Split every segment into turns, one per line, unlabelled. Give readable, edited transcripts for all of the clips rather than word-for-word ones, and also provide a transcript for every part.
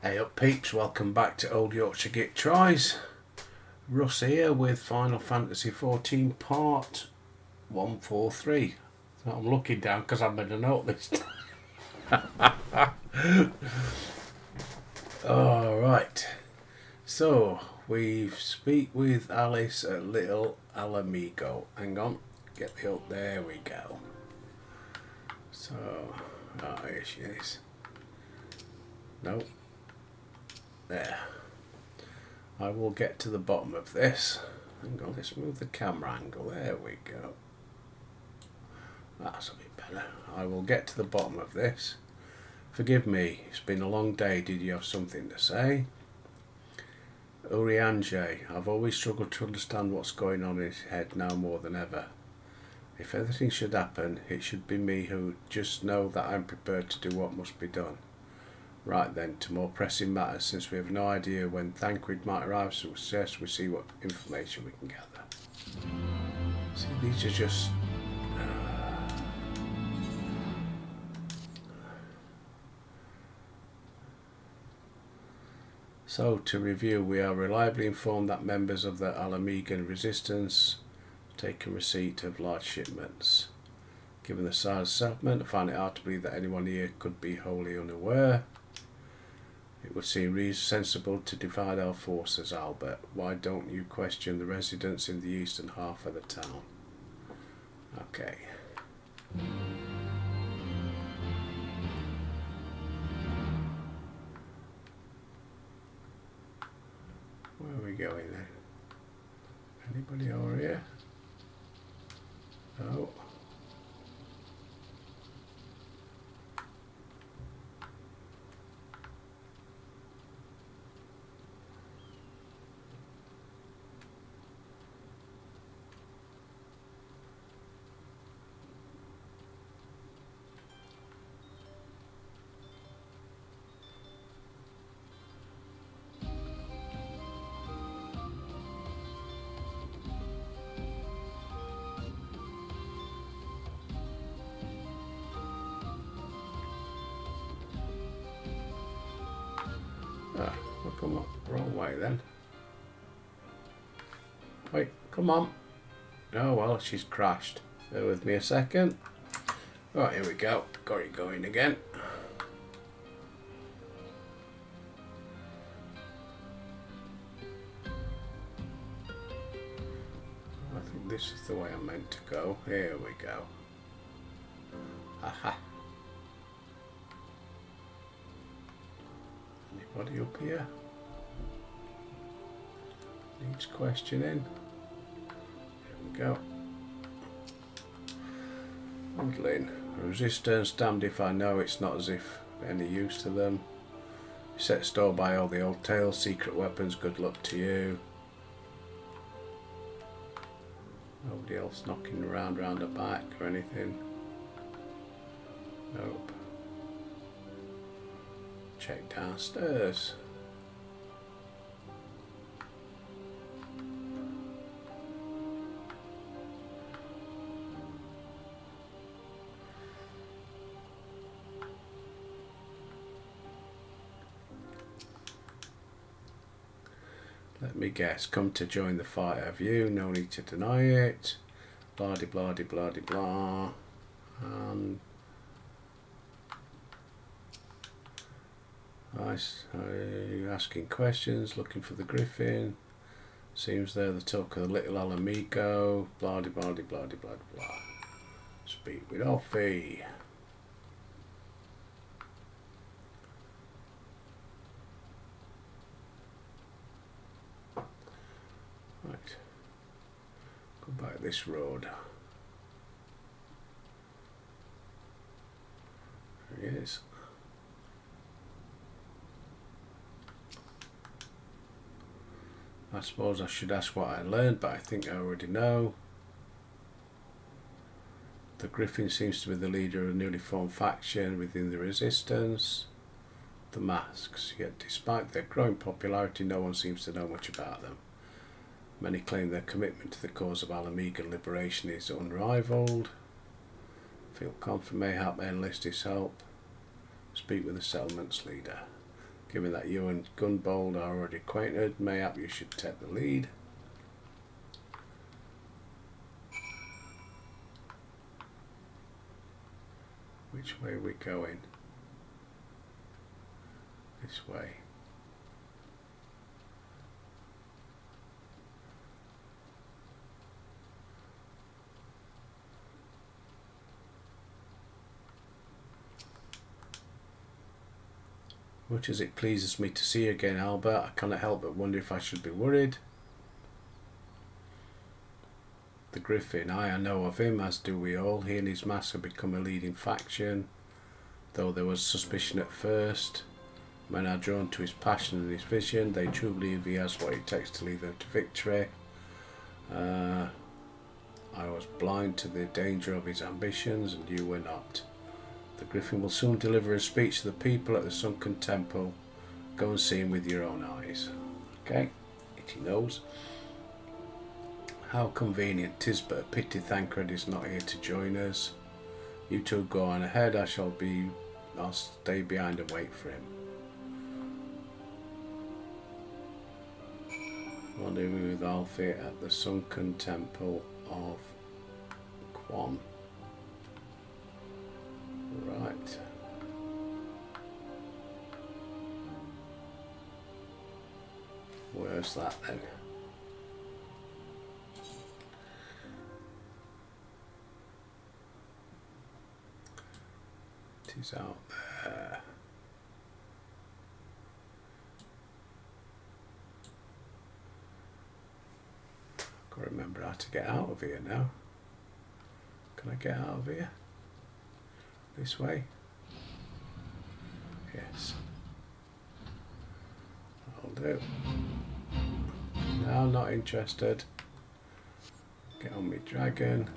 Hey up peeps, welcome back to Old Yorkshire Git Tries. Russ here with Final Fantasy XIV Part 143. So I'm looking down because I've made a note this time. Alright, so we speak with Alice at Little Alamigo. Hang on, get the up, there we go. So, here she is. Nope. There. I will get to the bottom of this. Hang on, let's move the camera angle. There we go. That's a bit better. I will get to the bottom of this. Forgive me, it's been a long day. Did you have something to say? Urianger, I've always struggled to understand what's going on in his head now more than ever. If anything should happen, it should be me who just know that I'm prepared to do what must be done. Right then, to more pressing matters, since we have no idea when Thancred might arrive, so success, we see what information we can gather. See, these are just... So, to review, we are reliably informed that members of the Alamegan resistance have taken receipt of large shipments. Given the size of the settlement, I find it hard to believe that anyone here could be wholly unaware. It would seem sensible to divide our forces, Albert. Why don't you question the residents in the eastern half of the town? Okay. Where are we going then? Anybody over here? No. We'll come up the wrong way then. Wait, come on. Oh well, she's crashed. Bear with me a second. Right, here we go. Got it going again. I think this is the way I'm meant to go. Here we go. Aha. Anybody up here? Needs questioning. Here we go. Handling. Resistance, damned if I know, it's not as if any use to them. You set store by all the old tales, secret weapons, good luck to you. Nobody else knocking around the back or anything. Nope. Check downstairs. Let me guess, come to join the fight, have you? No need to deny it. Blah de blah de blah de blah. Nice. Asking questions, looking for the Griffin. Seems they're the talk of the Little Alamigo. Blah de blah de blah de blah de blah. Speak with Offie. Right. Go back this road. There he is. I suppose I should ask what I learned, but I think I already know. The Griffin seems to be the leader of a newly formed faction within the resistance. The Masks, yet despite their growing popularity, no one seems to know much about them. Many claim their commitment to the cause of Alamegan liberation is unrivaled. Feel confident mayhap enlist his help. Speak with the settlement's leader. Given that you and Gunbold are already acquainted, mayhap you should take the lead. Which way are we going? This way. Much as it pleases me to see you again, Albert, I cannot help but wonder if I should be worried. The Griffin, I know of him, as do we all. He and his master have become a leading faction. Though there was suspicion at first, men are drawn to his passion and his vision. They truly believe he has what it takes to lead them to victory. I was blind to the danger of his ambitions, and you were not. The Griffin will soon deliver a speech to the people at the Sunken Temple. Go and see him with your own eyes. Okay, itchy nose. How convenient. 'Tis but a pity Thancred is not here to join us. You two go on ahead. I'll stay behind and wait for him. Rendezvous with Alfie at the Sunken Temple of Quan. Right. Where's that then? It is out there. I can't remember how to get out of here now. Can I get out of here? This way? Yes. I'll do. No, not interested. Get on me dragon.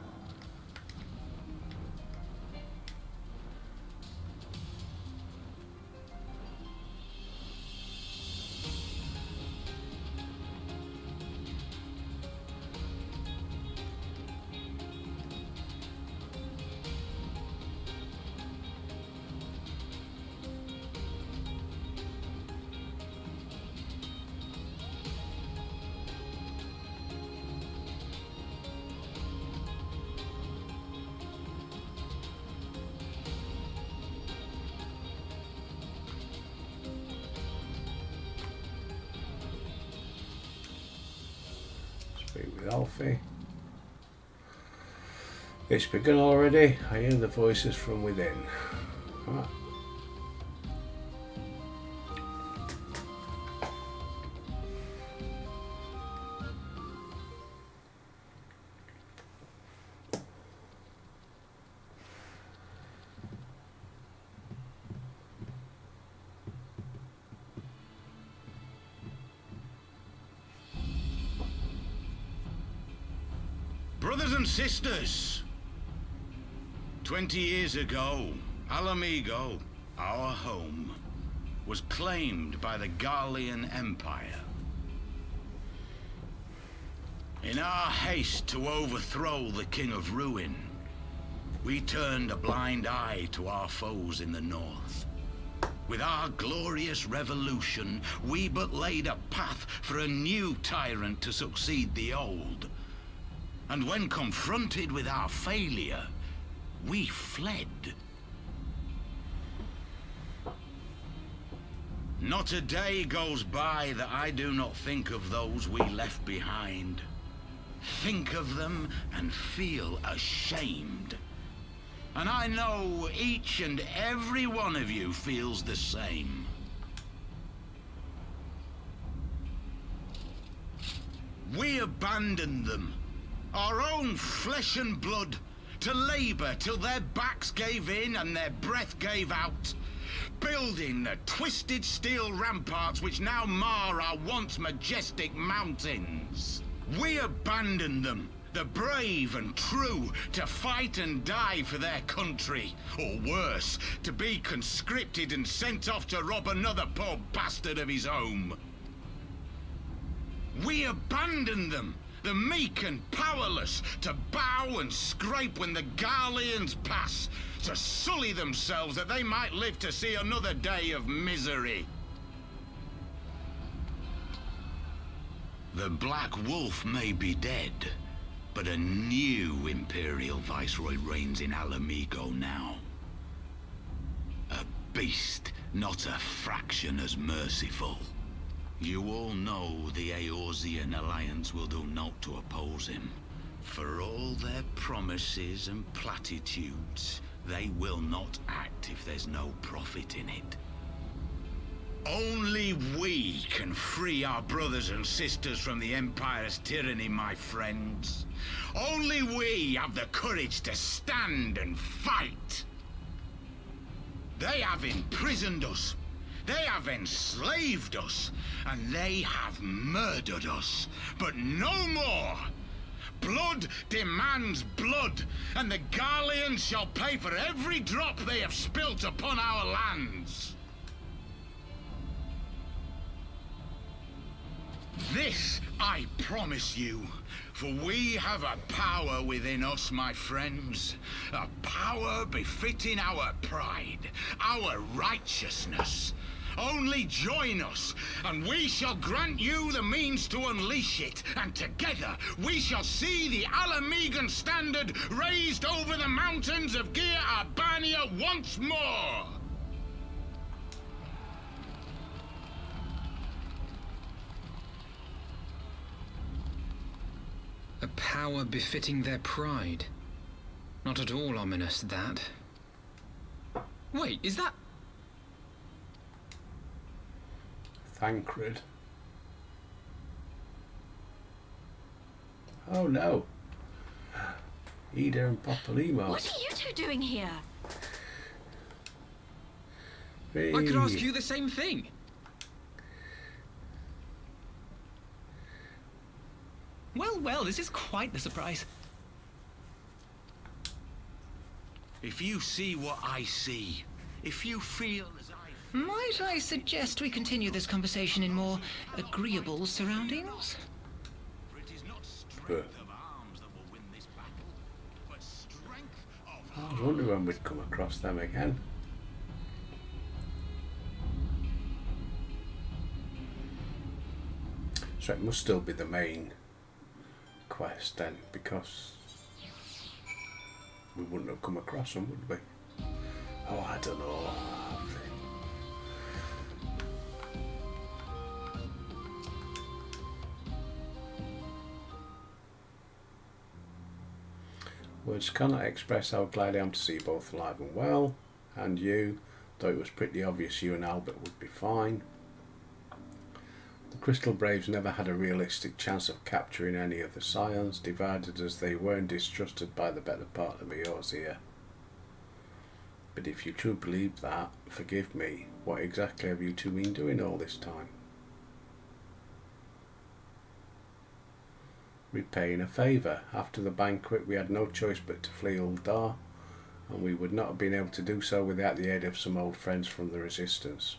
With Alfie. It's begun already. I hear the voices from within. Right.
Brothers and sisters, 20 years ago, Ala Mhigo, our home, was claimed by the Garlean Empire. In our haste to overthrow the King of Ruin, we turned a blind eye to our foes in the north. With our glorious revolution, we but laid a path for a new tyrant to succeed the old. And when confronted with our failure, we fled. Not a day goes by that I do not think of those we left behind. Think of them and feel ashamed. And I know each and every one of you feels the same. We abandoned them, our own flesh and blood, to labor till their backs gave in and their breath gave out, building the twisted steel ramparts which now mar our once majestic mountains. We abandoned them, the brave and true, to fight and die for their country, or worse, to be conscripted and sent off to rob another poor bastard of his home. We abandoned them, the meek and powerless, to bow and scrape when the Garleans pass, to sully themselves that they might live to see another day of misery. The Black Wolf may be dead, but a new Imperial Viceroy reigns in Alamigo now. A beast, not a fraction as merciful. You all know the Eorzean Alliance will do naught to oppose him. For all their promises and platitudes, they will not act if there's no profit in it. Only we can free our brothers and sisters from the Empire's tyranny, my friends. Only we have the courage to stand and fight. They have imprisoned us. They have enslaved us. And they have murdered us. But no more. Blood demands blood. And the Garleans shall pay for every drop they have spilt upon our lands. This I promise you, for we have a power within us, my friends. A power befitting our pride, our righteousness. Only join us, and we shall grant you the means to unleash it, and together we shall see the Alamigan standard raised over the mountains of Gyr Abania once more!
A power befitting their pride. Not at all ominous, that. Wait, is that...
Thancred. Oh no. Ida and Papalimos.
What are you two doing here?
Hey.
I could ask you the same thing.
Well, this is quite the surprise.
If you see what I see, if you feel as I feel...
Might I suggest we continue this conversation in more agreeable surroundings?
For it is not strength of arms that will win this battle, but strength of
I was wondering when we'd come across them again. So it must still be the main quest then, because we wouldn't have come across them, would we? Oh, I don't know. Words cannot express how glad I am to see you both alive and well, and you, though it was pretty obvious you and Albert would be fine. The Crystal Braves never had a realistic chance of capturing any of the Scions, divided as they were and distrusted by the better part of Eorzea. But if you truly believe that, forgive me, what exactly have you two been doing all this time? Repaying a favour. After the banquet we had no choice but to flee Uldar, and we would not have been able to do so without the aid of some old friends from the Resistance.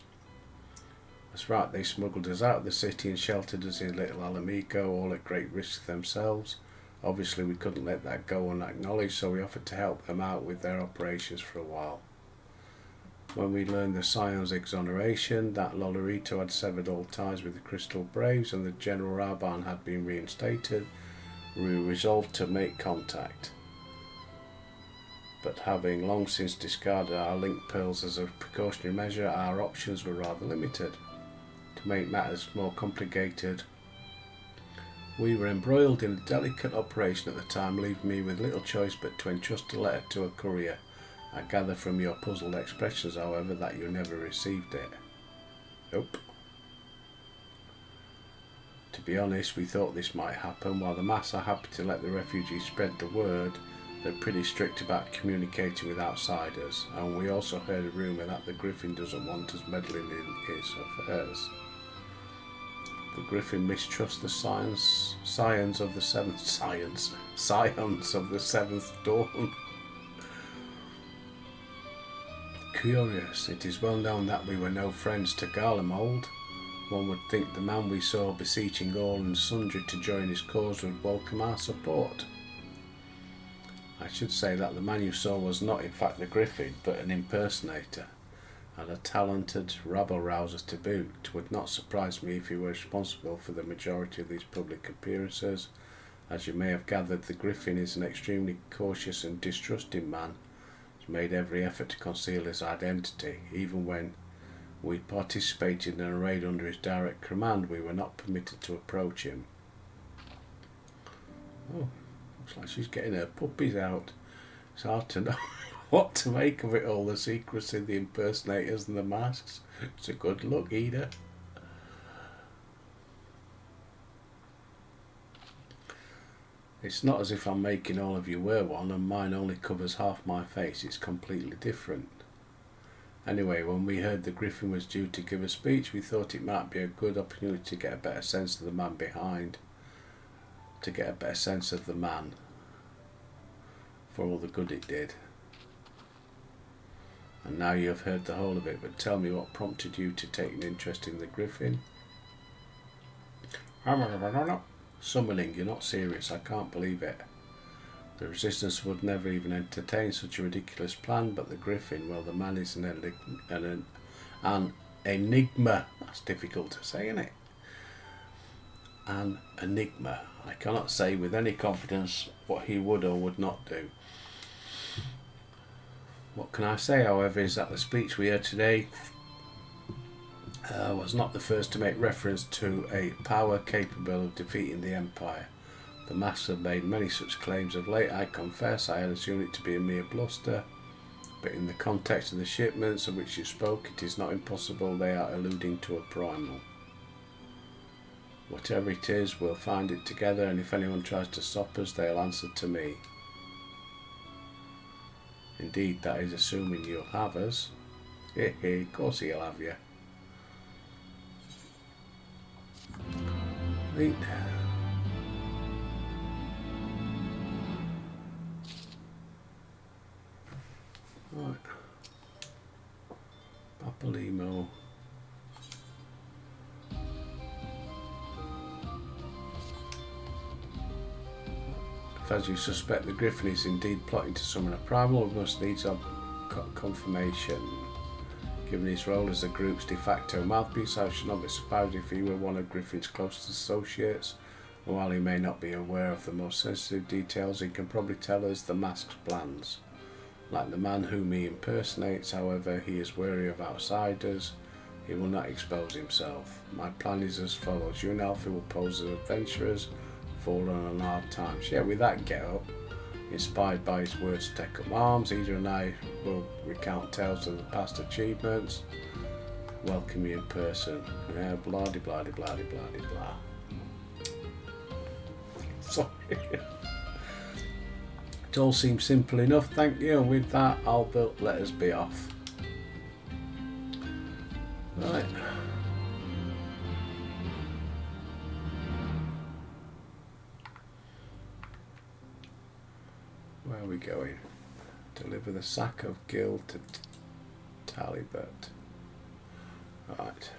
That's right, they smuggled us out of the city and sheltered us in Little Alamigo, all at great risk themselves. Obviously we couldn't let that go unacknowledged, so we offered to help them out with their operations for a while. When we learned the Scion's exoneration, that Lolorito had severed all ties with the Crystal Braves and the General Raban had been reinstated, we resolved to make contact. But having long since discarded our link pearls as a precautionary measure, our options were rather limited. To make matters more complicated, we were embroiled in a delicate operation at the time, leaving me with little choice but to entrust a letter to a courier. I gather from your puzzled expressions, however, that you never received it. Nope. To be honest, we thought this might happen. While the mass are happy to let the refugees spread the word, they're pretty strict about communicating with outsiders, and we also heard a rumour that the Griffin doesn't want us meddling in its affairs. The Griffin mistrusts the scions of the seventh dawn. Curious, it is well known that we were no friends to Garlemald. One would think the man we saw beseeching all and sundry to join his cause would welcome our support. I should say that the man you saw was not in fact the Griffin, but an impersonator. and a talented rabble-rouser to boot. It would not surprise me if he were responsible for the majority of these public appearances. As you may have gathered, the Griffin is an extremely cautious and distrusting man. He's made every effort to conceal his identity. Even when we participated in a raid under his direct command, we were not permitted to approach him. Oh, looks like she's getting her puppies out. It's hard to know what to make of it all, the secrecy, the impersonators and the masks. It's a good look, Ida. It's not as if I'm making all of you wear one and mine only covers half my face. It's completely different. Anyway, when we heard the Griffin was due to give a speech, we thought it might be a good opportunity to get a better sense of the man behind. To get a better sense of the man. For all the good it did. And now you have heard the whole of it, but tell me what prompted you to take an interest in the Griffin? Summoning, you're not serious, I can't believe it. The Resistance would never even entertain such a ridiculous plan, but the Griffin, well, the man is an enigma. That's difficult to say, isn't it? An enigma. I cannot say with any confidence what he would or would not do. What can I say, however, is that the speech we heard today was not the first to make reference to a power capable of defeating the Empire. The masks have made many such claims of late. I confess I had assumed it to be a mere bluster, but in the context of the shipments of which you spoke, it is not impossible they are alluding to a primal. Whatever it is, we'll find it together, and if anyone tries to stop us, they'll answer to me. Indeed, that is assuming you'll have us. Of course he'll have you. Right. Right. Papalymo. If, as you suspect, the Griffin is indeed plotting to summon a primal, we must needs have confirmation. Given his role as the group's de facto mouthpiece, I should not be surprised if he were one of Griffin's closest associates. And while he may not be aware of the most sensitive details, he can probably tell us the mask's plans. Like the man whom he impersonates, however, he is wary of outsiders. He will not expose himself. My plan is as follows. You and Alfie will pose as adventurers, fallen on hard times. Yeah, with that get up, inspired by his words to take up arms, Ida and I will recount tales of the past achievements, welcome you in person. Yeah, blah de blah de blah de blah de blah. Sorry. It all seems simple enough, thank you, and with that, Albert, let us be off. Right. Where are we going? Deliver the sack of Gil to Talibert. Right.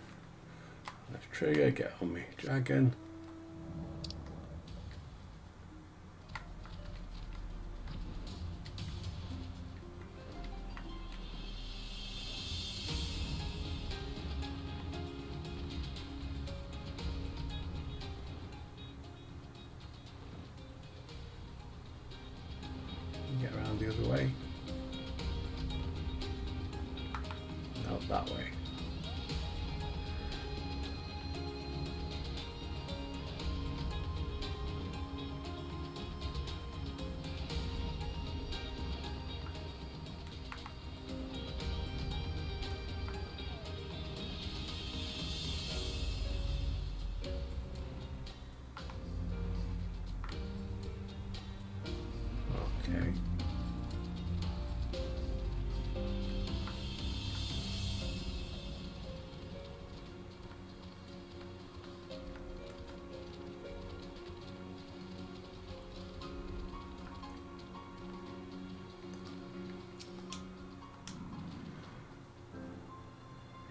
Left trigger, get on me, dragon. Get around the other way. No, that way. Okay.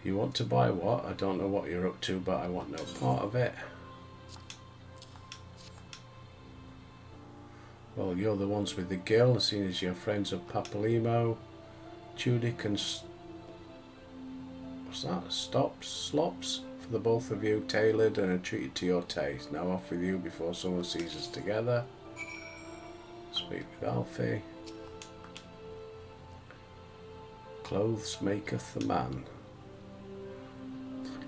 You want to buy what? I don't know what you're up to, but I want no part of it. Well, you're the ones with the Gil, seeing as you're friends of Papalymo, Tudyk and What's that? Stops, slops for the both of you, tailored and treated to your taste. Now off with you before someone sees us together. Speak with Alfie. Clothes maketh the man.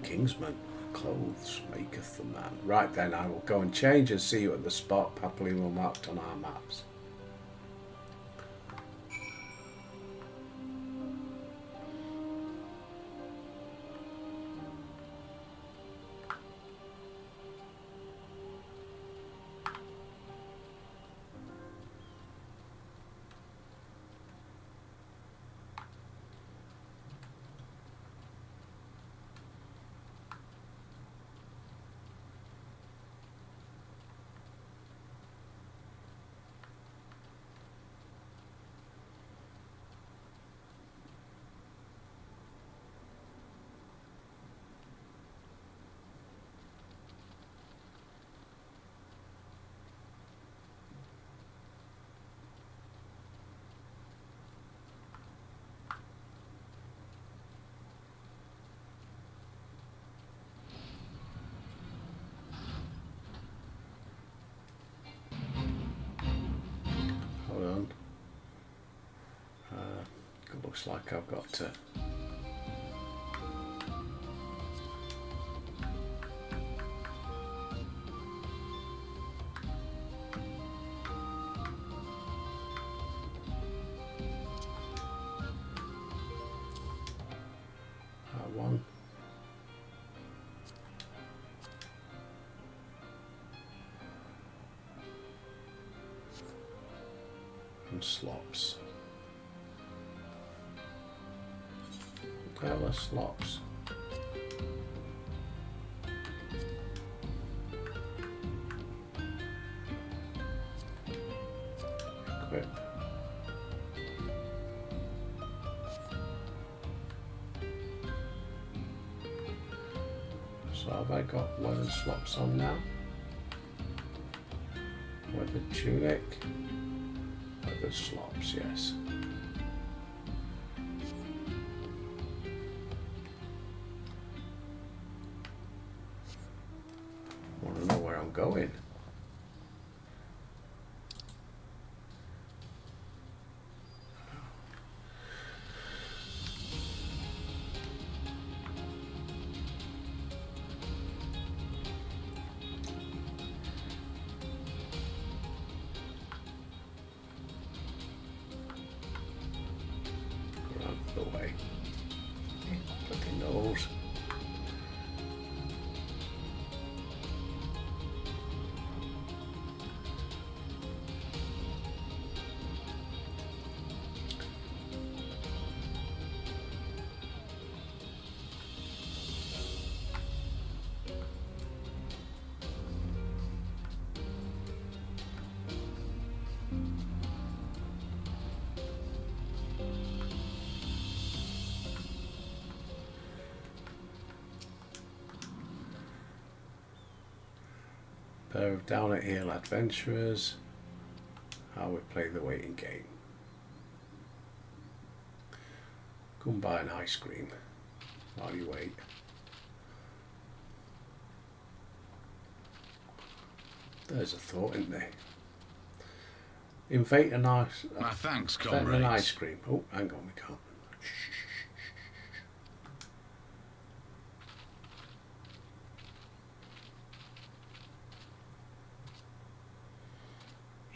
Kingsman. Clothes maketh the man. Right then, I will go and change and see you at the spot happily marked on our maps. Looks like I've got to one. And slops. Colour slops. Equip. So have I got weathered slops on now? Weathered tunic. Weathered slops, yes. Want to know where I'm going? Get out of the way. Flipping nose. Pair of down at heel adventurers. How we play the waiting game. Go and buy an ice cream while you wait. There's a thought, isn't there? Invade an ice.
My thanks,
Invade an
comrades.
ice cream. Oh, hang on, we can't.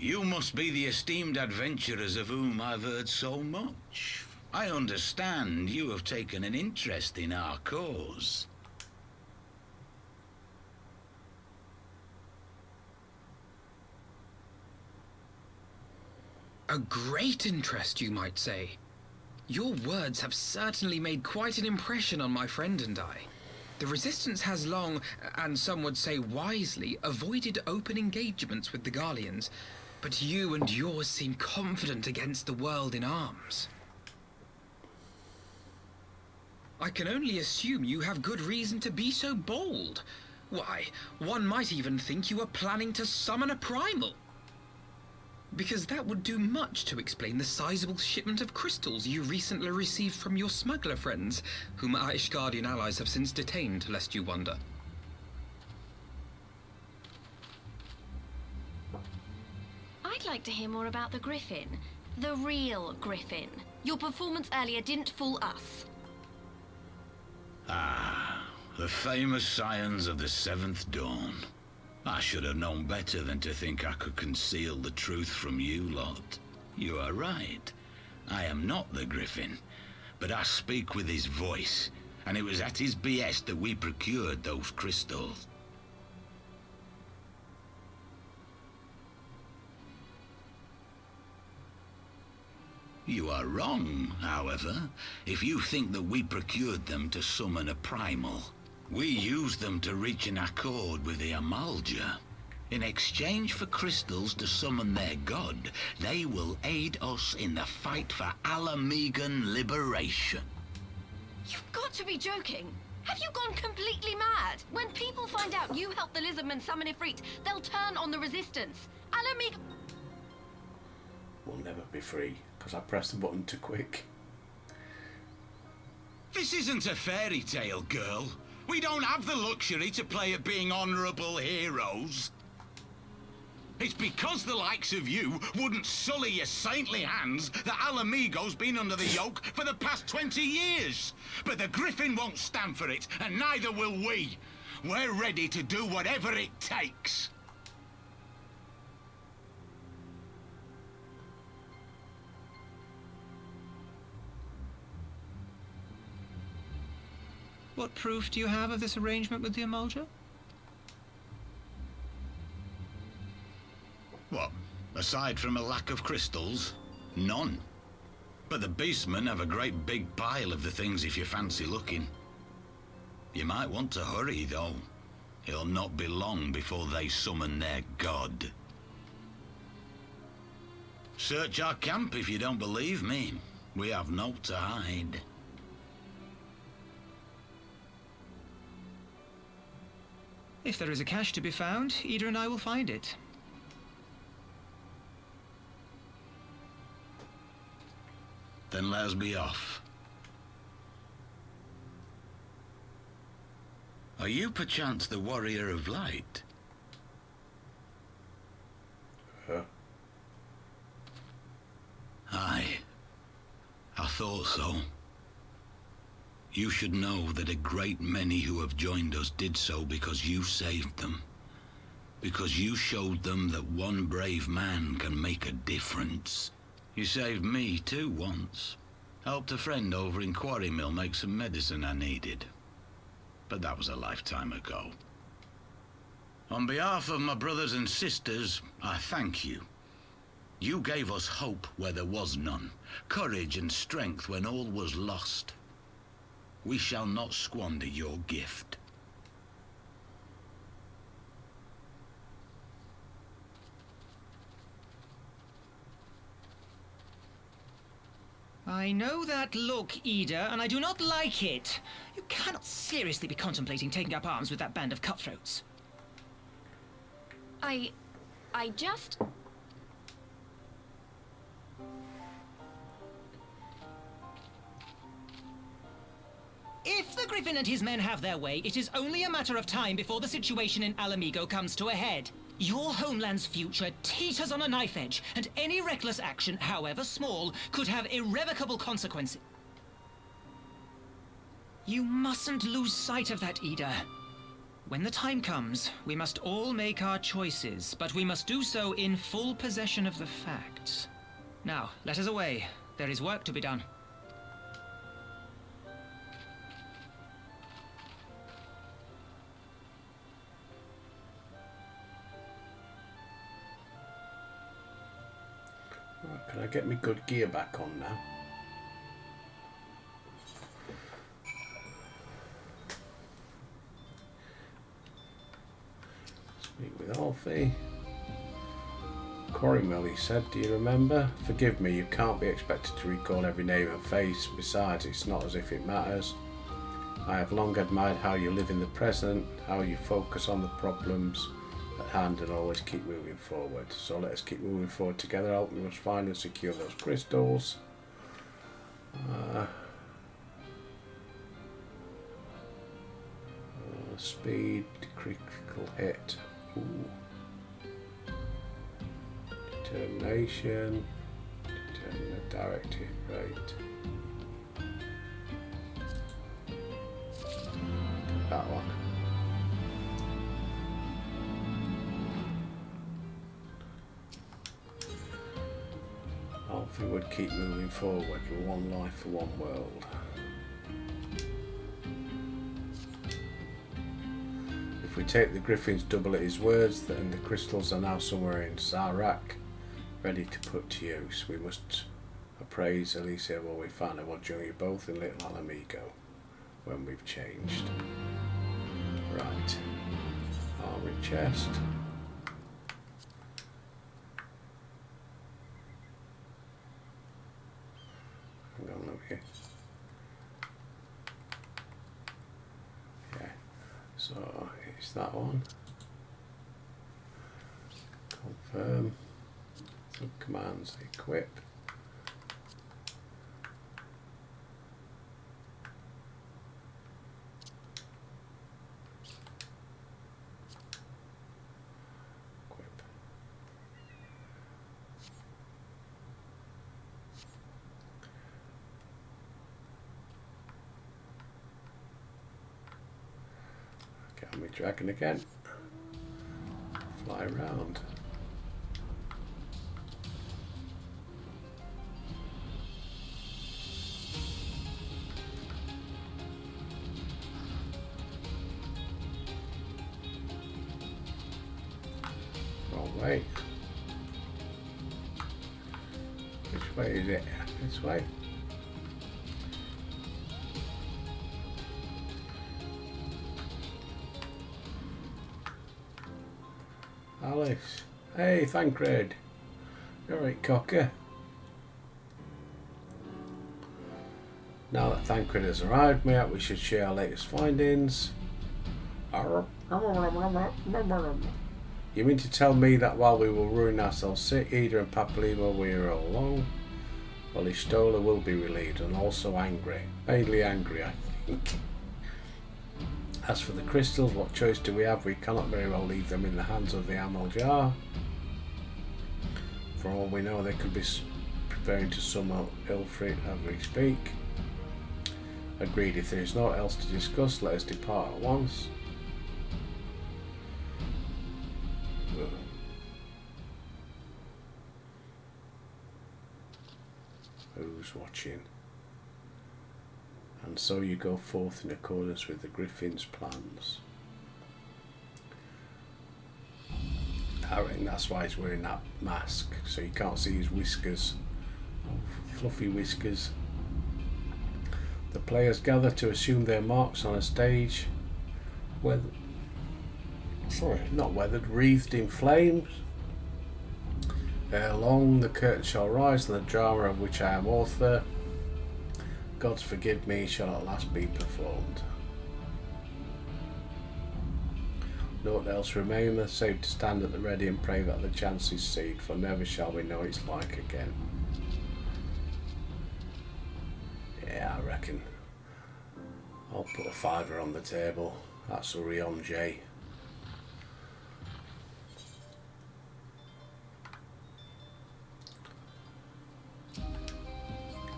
You must be the esteemed adventurers of whom I've heard so much. I understand you have taken an interest in our cause.
A great interest, you might say. Your words have certainly made quite an impression on my friend and I. The Resistance has long, and some would say wisely, avoided open engagements with the Garleans, but you and yours seem confident against the world in arms. I can only assume you have good reason to be so bold. Why, one might even think you are planning to summon a primal. Because that would do much to explain the sizable shipment of crystals you recently received from your smuggler friends, whom our Ishgardian allies have since detained, lest you wonder.
I'd like to hear more about the Griffin. The real Griffin. Your performance earlier didn't fool us.
Ah, the famous scions of the Seventh Dawn. I should have known better than to think I could conceal the truth from you lot. You are right. I am not the Griffin, but I speak with his voice, and it was at his behest that we procured those crystals. You are wrong, however, if you think that we procured them to summon a primal. We used them to reach an accord with the Amalja. In exchange for crystals to summon their god, they will aid us in the fight for Ala Mhigan liberation.
You've got to be joking. Have you gone completely mad? When people find out you helped the Lizardmen summon Ifrit, they'll turn on the resistance. Ala Mhigan...
We'll never be free, because I pressed the button too quick.
This isn't a fairy tale, girl. We don't have the luxury to play at being honourable heroes. It's because the likes of you wouldn't sully your saintly hands that Ala Mhigo's been under the yoke for the past 20 years. But the Griffin won't stand for it, and neither will we. We're ready to do whatever it takes.
What proof do you have of this arrangement with the Amalja?
What? Aside from a lack of crystals? None. But the beastmen have a great big pile of the things if you fancy looking. You might want to hurry, though. It'll not be long before they summon their god. Search our camp if you don't believe me. We have naught to hide.
If there is a cache to be found, Ida and I will find it.
Then let us be off. Are you perchance the Warrior of Light? Aye. I thought so. You should know that a great many who have joined us did so because you saved them. Because you showed them that one brave man can make a difference. You saved me too once. Helped a friend over in Quarry Mill make some medicine I needed. But that was a lifetime ago. On behalf of my brothers and sisters, I thank you. You gave us hope where there was none, courage and strength when all was lost. We shall not squander your gift.
I know that look, Ida, and I do not like it. You cannot seriously be contemplating taking up arms with that band of cutthroats.
I just...
If the Griffin and his men have their way, it is only a matter of time before the situation in Ala Mhigo comes to a head. Your homeland's future teeters on a knife edge, and any reckless action, however small, could have irrevocable consequences. You mustn't lose sight of that, Ida. When the time comes, we must all make our choices, but we must do so in full possession of the facts. Now, let us away. There is work to be done.
Right, can I get me good gear back on now? Speak with Alfie. Quarry Mill, he said, do you remember? Forgive me, you can't be expected to recall every name and face. Besides, it's not as if it matters. I have long admired how you live in the present, how you focus on the problems at hand and always keep moving forward. So let us keep moving forward together. Out, we must find and secure those crystals. Speed, critical hit. Ooh. Determination. Determine the direct hit rate. That one. Alfie would keep moving forward. One life for one world. If we take the Griffins double at his words, then the crystals are now somewhere in Zarak, ready to put to use. We must appraise Alicia while we find her. We'll join you both in Little Ala Mhigo when we've changed. Right. Armory chest. Hang on, look here. Yeah. So it's that one. Confirm. Some commands. Equip. Equip. Get on my dragon again. Fly around. Wrong way. Which way is it? This way? Alice. Hey, Thancred. You're right, cocker. Now that Thancred has arrived, mate, we should share our latest findings. You mean to tell me that while we will ruin ourselves sick, Ida and Papalymo we are all along? Well, Y'shtola will be relieved and also angry. Mainly angry, I think. As for the crystals, what choice do we have? We cannot very well leave them in the hands of the Amalj'aa. For all we know, they could be preparing to summon Ilfrith as we speak. Agreed. If there is naught else to discuss, let us depart at once. Who's watching? And so you go forth in accordance with the Griffin's plans. I reckon that's why he's wearing that mask, so you can't see his whiskers. Fluffy whiskers. The players gather to assume their marks on a stage, wreathed in flames. Ere long the curtain shall rise, and the drama of which I am author, Gods forgive me, shall at last be performed. Naught else remaineth save to stand at the ready and pray that the chance is seed, for never shall we know its like again. Yeah, I reckon I'll put a fiver on the table. That's Urion J.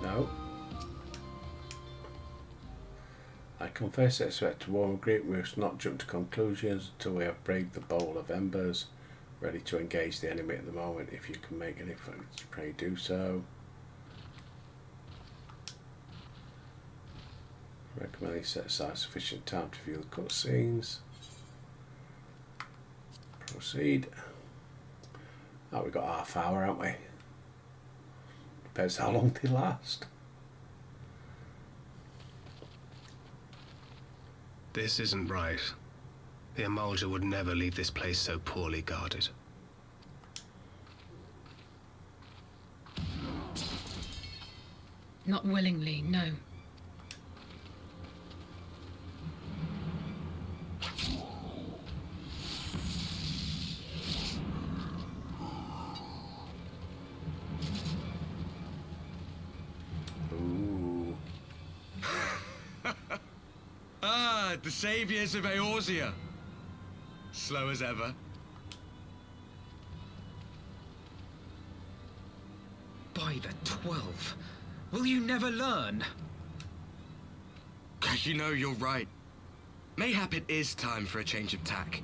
No. I confess I expect to warm Greek. We must not jump to conclusions until we have braved the bowl of embers, ready to engage the enemy at the moment. If you can make any efforts, pray do so. I recommend you set aside sufficient time to view the cutscenes. Proceed. Oh, we've got half hour, haven't we? Depends how long they last.
This isn't right. The Amalj'aa would never leave this place so poorly guarded.
Not willingly, no. like the saviors of Eorzea. Slow as ever.
By the 12. Will you never learn?
You know, you're right. Mayhap it is time for a change of tack.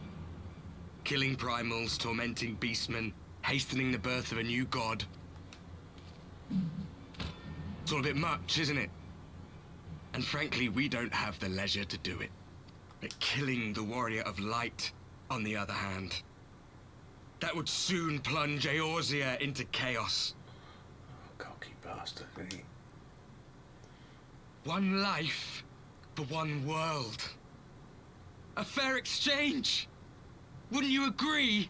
Killing primals, tormenting beastmen, hastening the birth of a new god. It's all a bit much, isn't it? And frankly, we don't have the leisure to do it. But killing the Warrior of Light, on the other hand, that would soon plunge Eorzea into chaos.
Cocky bastard, isn't he?
One life for one world. A fair exchange. Wouldn't you agree?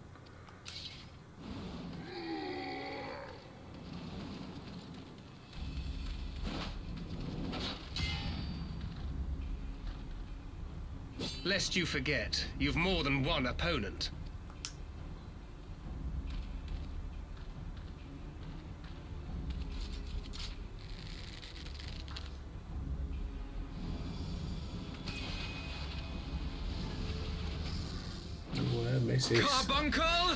Lest you forget, you've more than one opponent.
Where misses?
Carbuncle!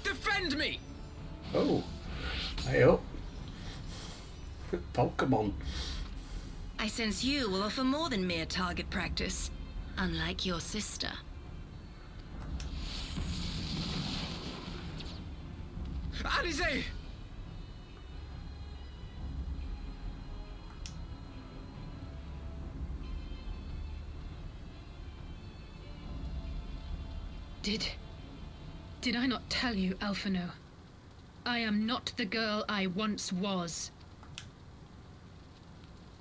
Defend me!
Oh, hey up. Pokemon.
I sense you will offer more than mere target practice, unlike your sister.
Alize!
Did I not tell you, Alphino? I am not the girl I once was.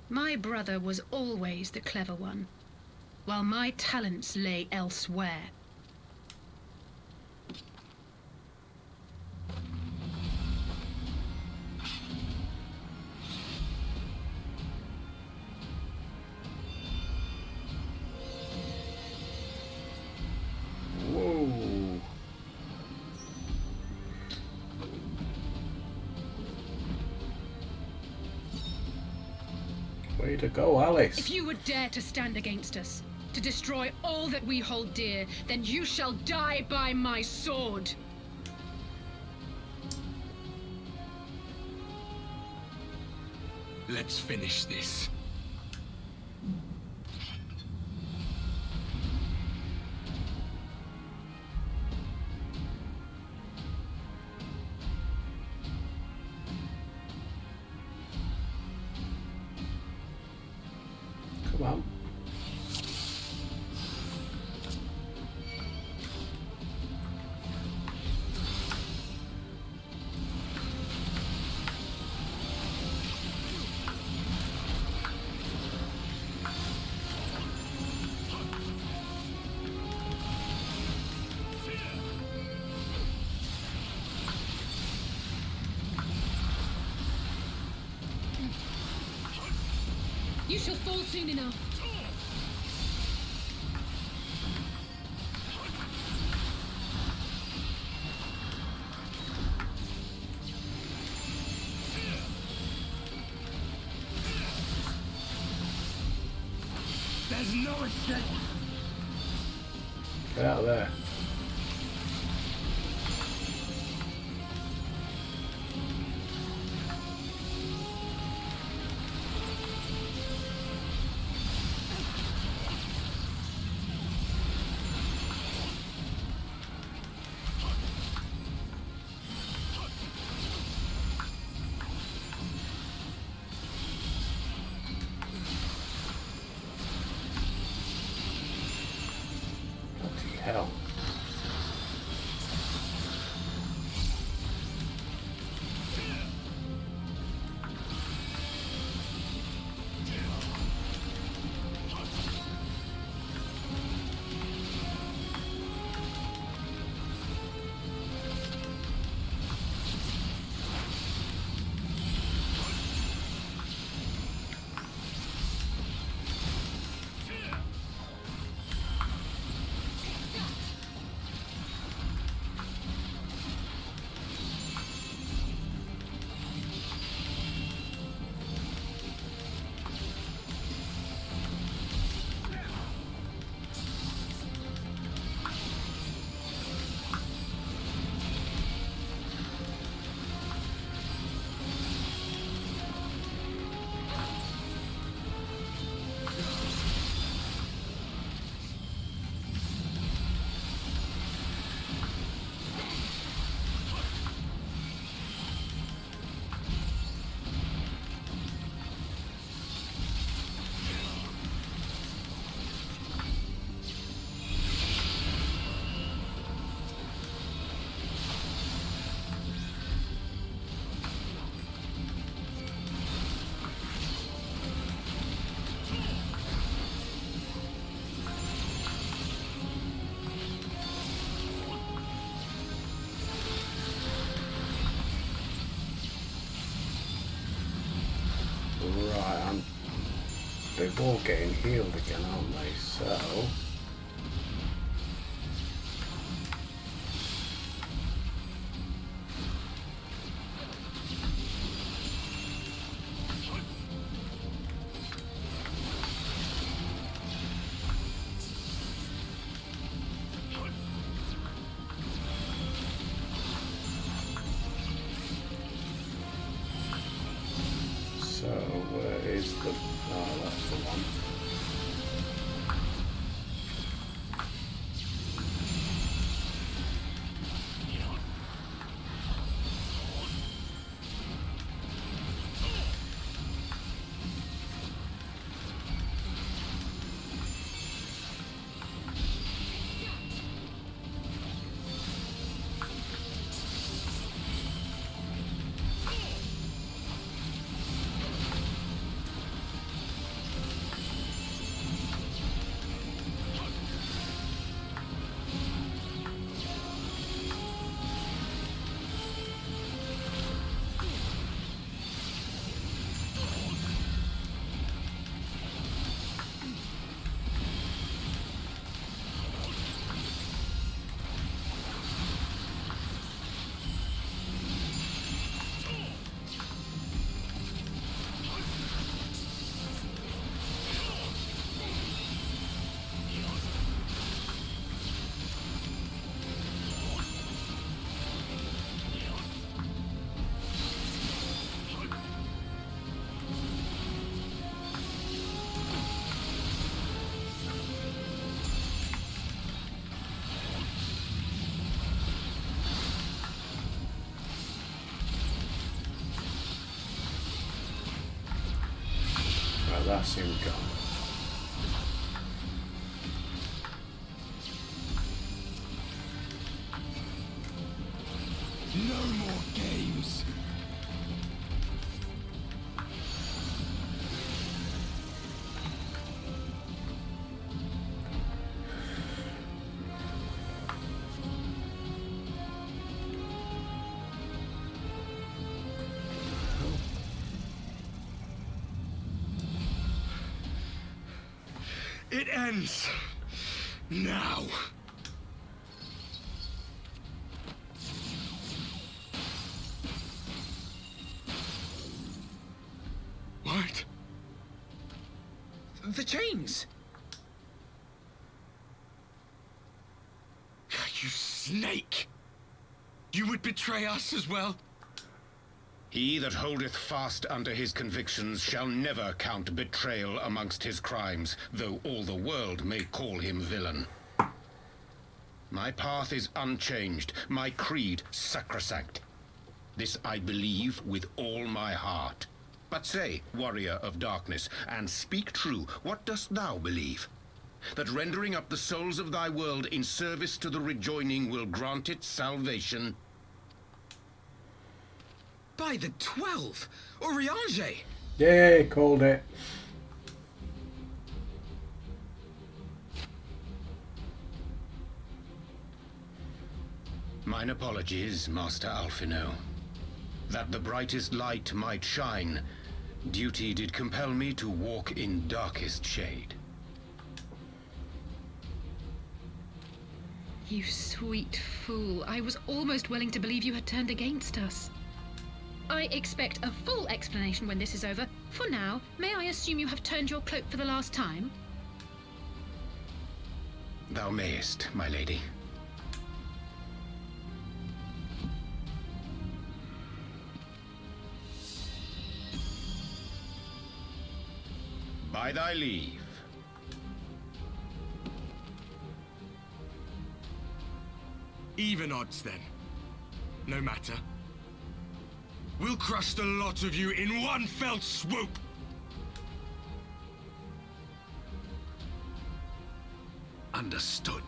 My brother was always the clever one, while my talents lay elsewhere.
Whoa. Way to go, Alice.
If you would dare to stand against us, to destroy all that we hold dear, then you shall die by my sword.
Let's finish this.
Come on.
You shall fall soon enough.
There's no escape.
Get out of there. Bloody hell. they're all getting healed again, aren't they? So... So, where is the... Oh, that's the one. Right, that's him gone.
No more games.
It ends now. What?
The chains!
You snake! You would betray us as well?
He that holdeth fast unto his convictions shall never count betrayal amongst his crimes, though all the world may call him villain. My path is unchanged, my creed sacrosanct. This I believe with all my heart. But say, warrior of darkness, and speak true, what dost thou believe? That rendering up the souls of thy world in service to the rejoining will grant it salvation?
By the 12! Urianger!
Yeah, called it.
Mine apologies, Master Alphino. That the brightest light might shine, duty did compel me to walk in darkest shade.
You sweet fool. I was almost willing to believe you had turned against us. I expect a full explanation when this is over. For now, may I assume you have turned your cloak for the last time?
Thou mayest, my lady. By thy leave.
Even odds then. No matter. We'll crush the lot of you in one fell swoop!
Understood.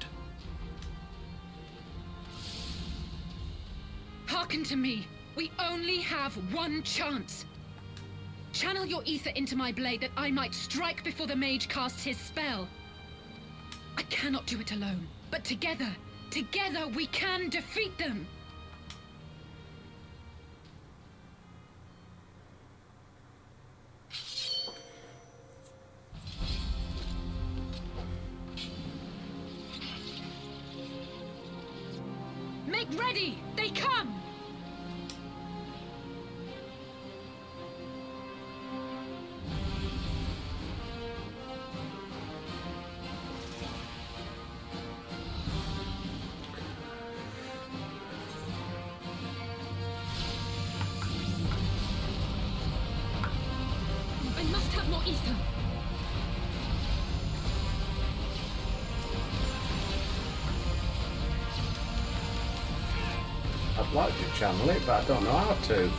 Hearken to me. We only have one chance. Channel your ether into my blade that I might strike before the mage casts his spell. I cannot do it alone, but together we can defeat them. Make ready! They come! I must have more ether.
I'd like to channel it, but I don't know how to.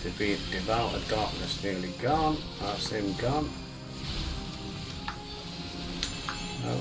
Defeat Devourer Darkness nearly gone. That's him gone. No.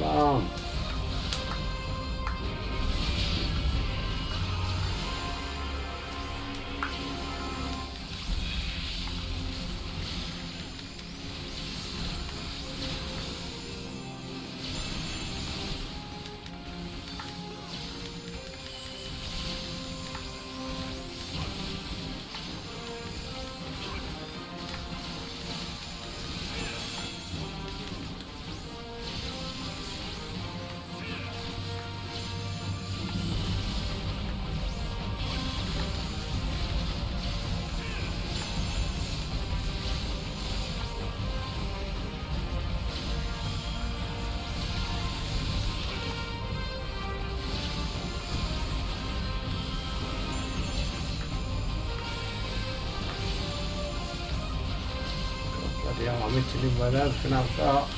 Come on. Bloody hell, I'm hitting him with everything I've got.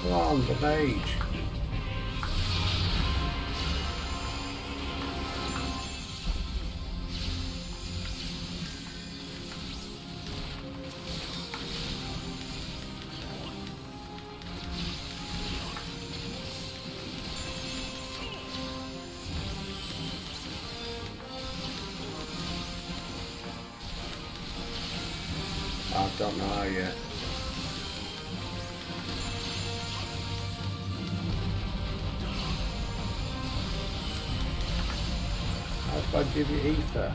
Come on, the mage. I don't know how yet. How if I give you ether?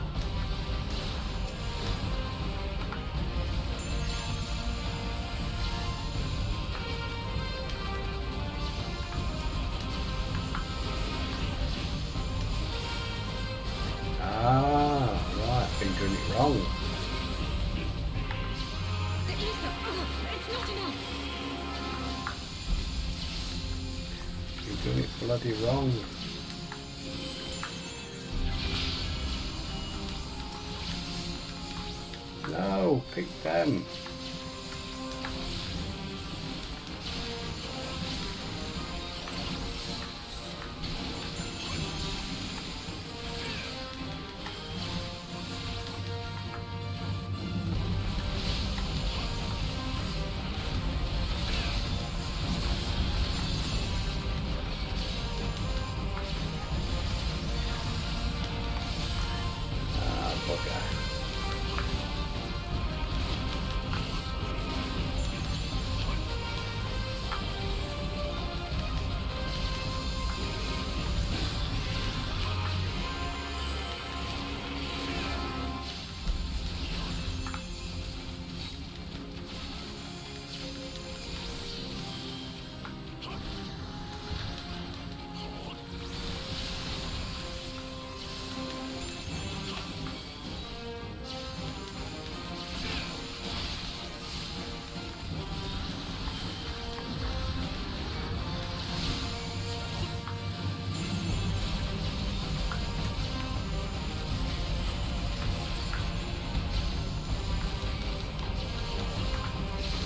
It's not enough.
You're doing it bloody wrong. No, pick them.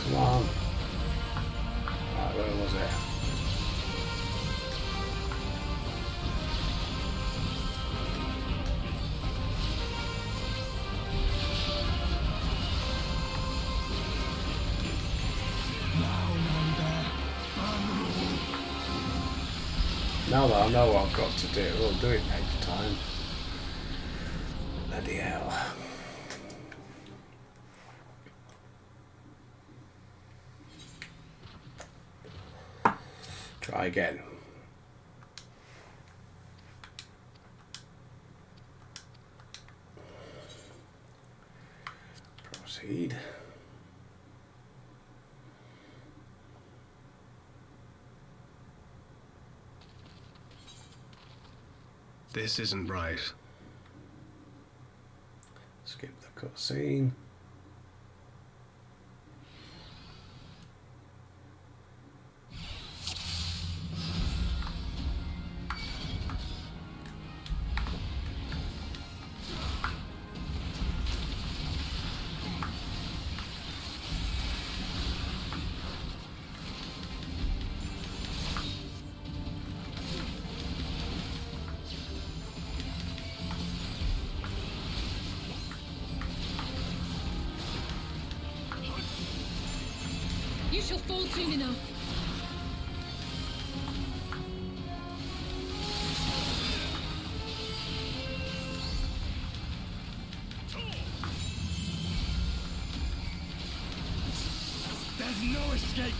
Come on. Right, where was it? Now that I know what I've got to do, I'll do it next time. Bloody hell. Try again. Proceed.
This isn't right.
Skip the cutscene.
You shall fall soon enough.
There's no escape.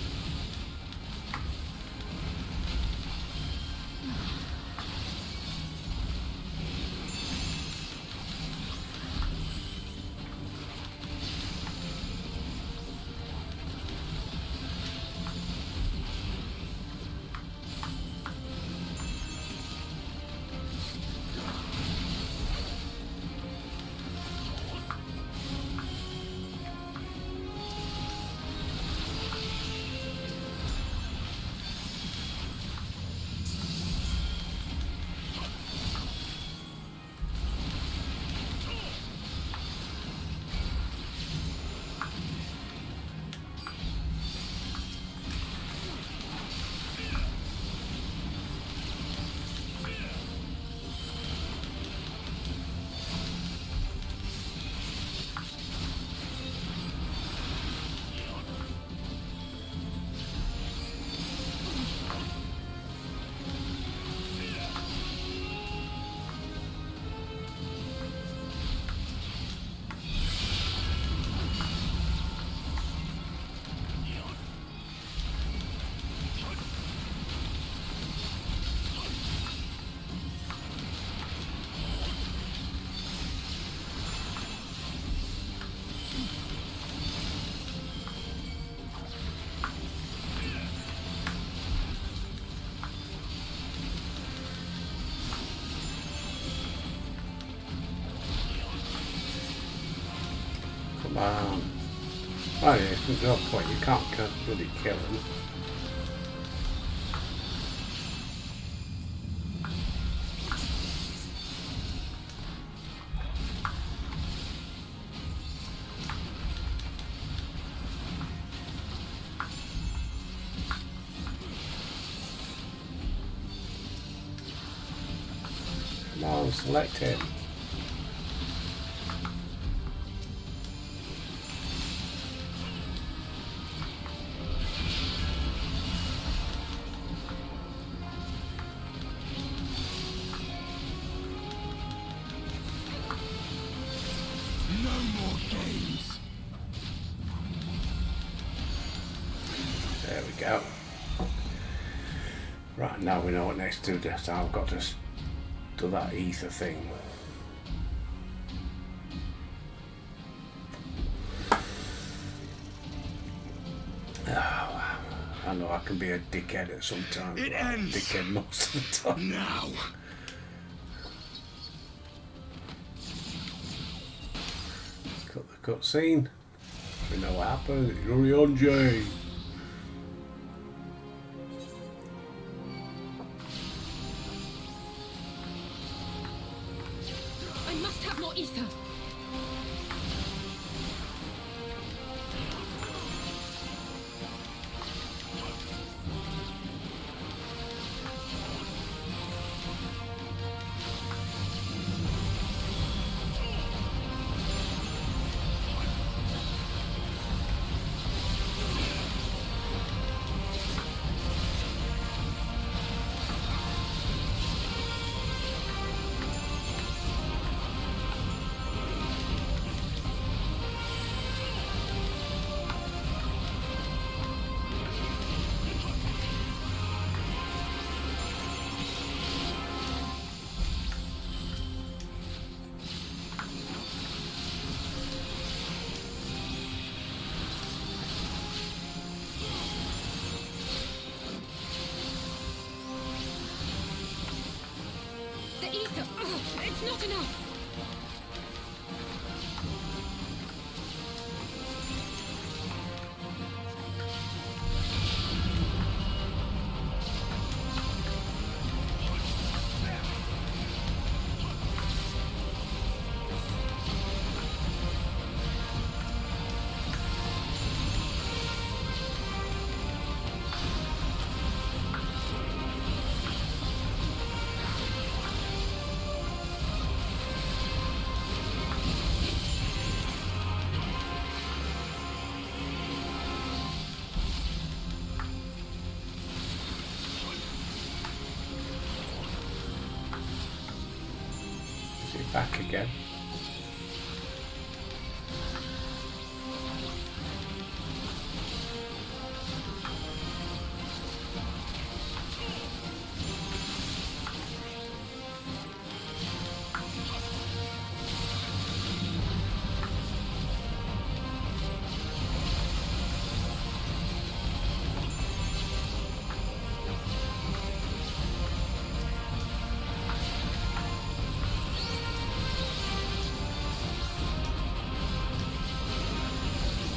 Come on.
Oh yeah, there's no point. You can't bloody kill them. Come on, select him. There we go. Right, now we know what next to do. Just I've got to do that ether thing. Oh, I know I can be a dickhead at some time.
It
I'm a
ends
dickhead most of the time.
now.
Cut the cutscene. We know what happened. Hurry on, Jay.
I must have more ether. The ether. Oh, it's not enough.
Is it back again?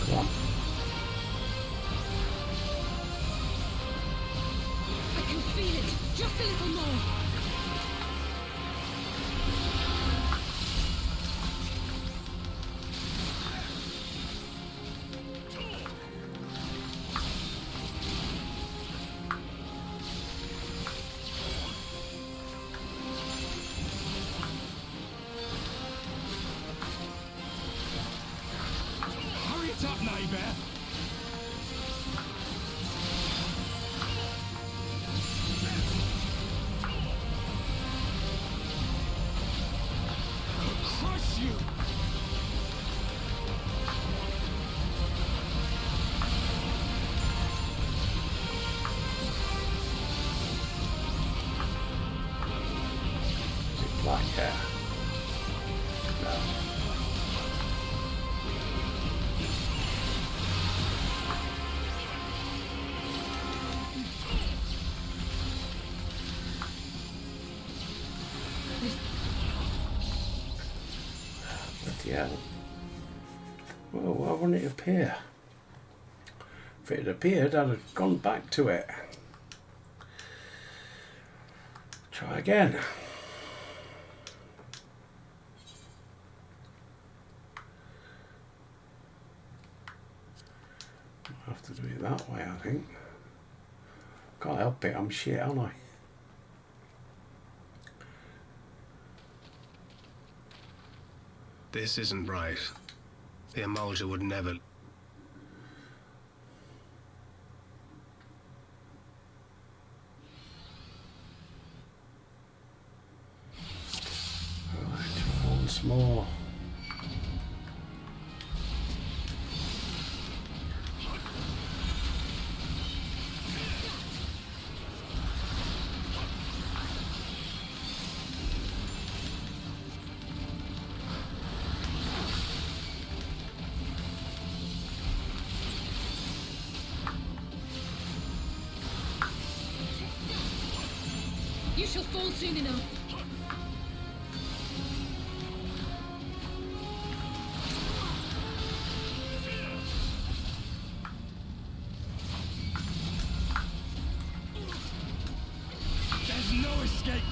Come on.
I can feel it. Just a little more.
Hurry it up, neighbour. I'll crush you.
Is it black hair? No. Bloody hell. Well, why wouldn't it appear? If it had appeared, I'd have gone back to it. Try again. I'll have to do it that way, I think. Can't help it, I'm shit, aren't I?
This isn't right. The Emulger would never...
Once more.
You shall fall soon enough.
There's no escape.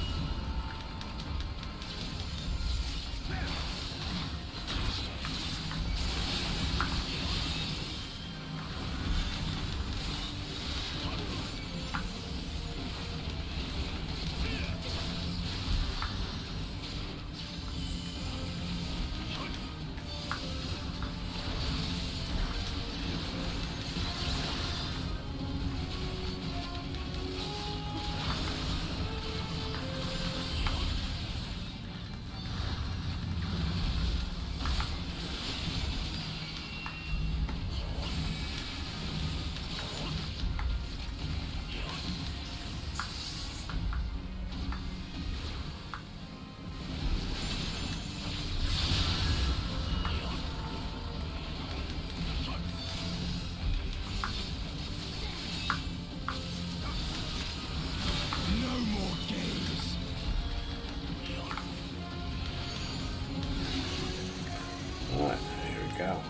Right, here we go.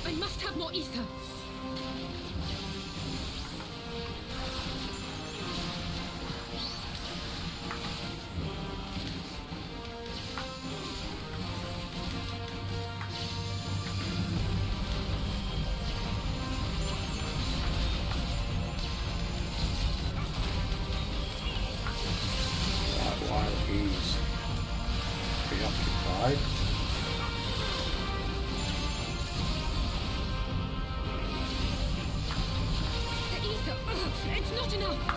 I must have more ether.
Right, while he's preoccupied.
The ether. Ugh, it's not enough.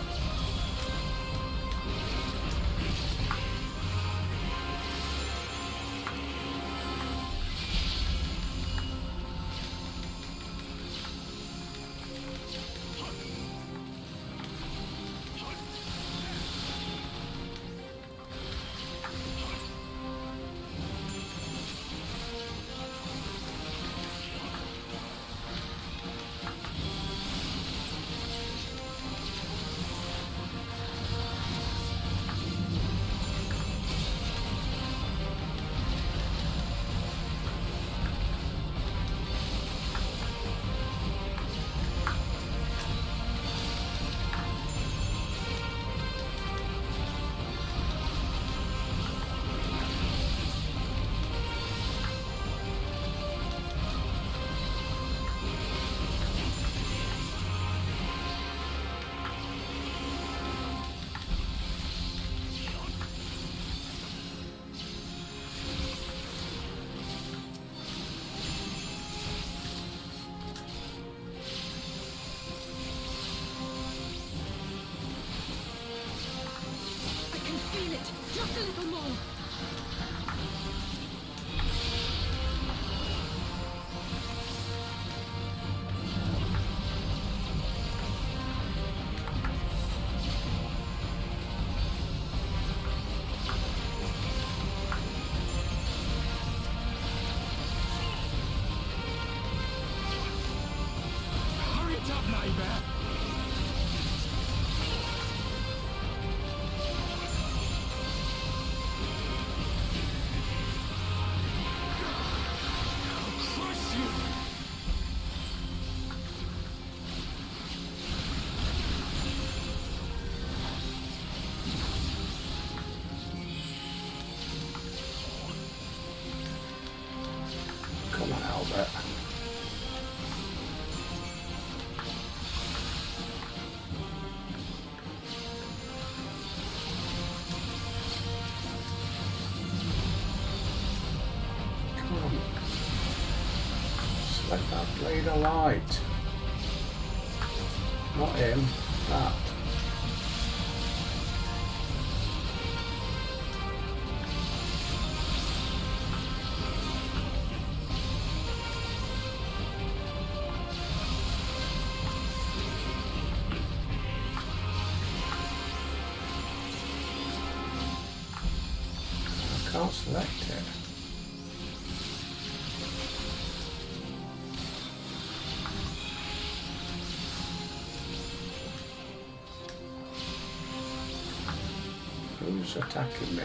Blade of Light. Not him. That. I can't select it. Who's attacking me?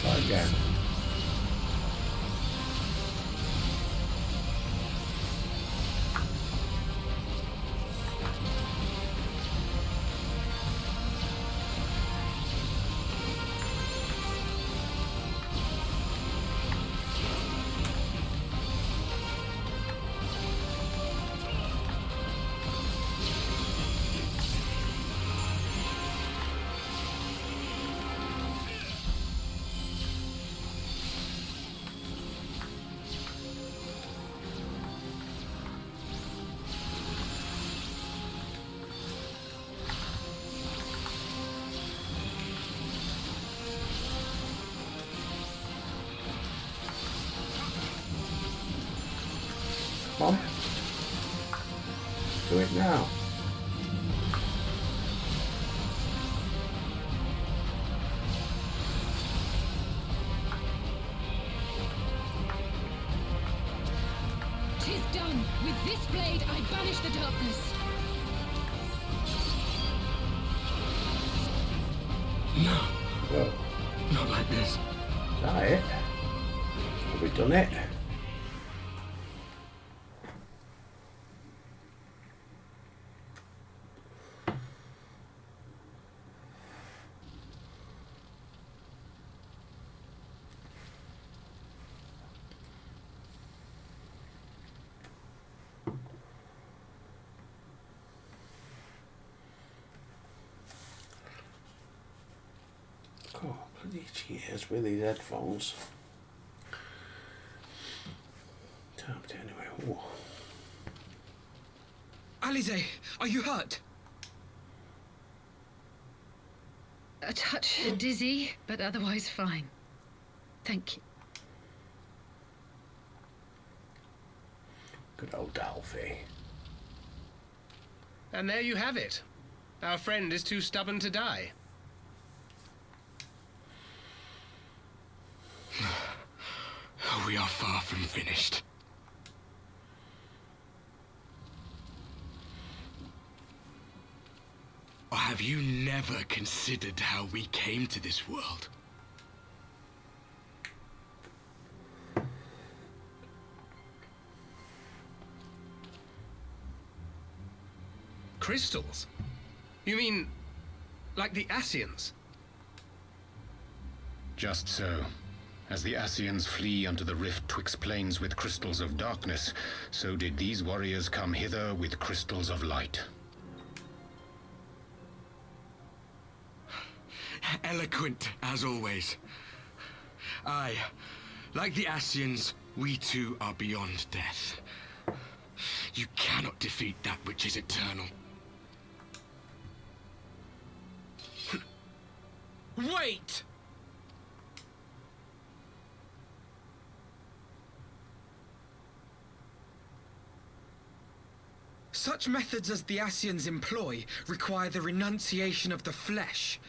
Try again. Come on. Do it now.
Tis done. With this blade, I banish the darkness.
No,
Whoa.
not like this.
Is that it? Have we done it? Oh, bloody cheers with these headphones. Tapped anyway. Ooh.
Alize, are you hurt?
A touch dizzy, but otherwise fine. Thank you.
Good old Alfie.
And there you have it. Our friend is too stubborn to die.
We are far from finished. Or have you never considered how we came to this world?
Crystals? You mean, like the Ascians?
Just so. As the Ascians flee unto the rift twixt planes with crystals of darkness, so did these warriors come hither with crystals of light.
Eloquent, as always. Aye, like the Ascians, we too are beyond death. You cannot defeat that which is eternal.
Wait! Such methods as the Ascians employ require the renunciation of the flesh.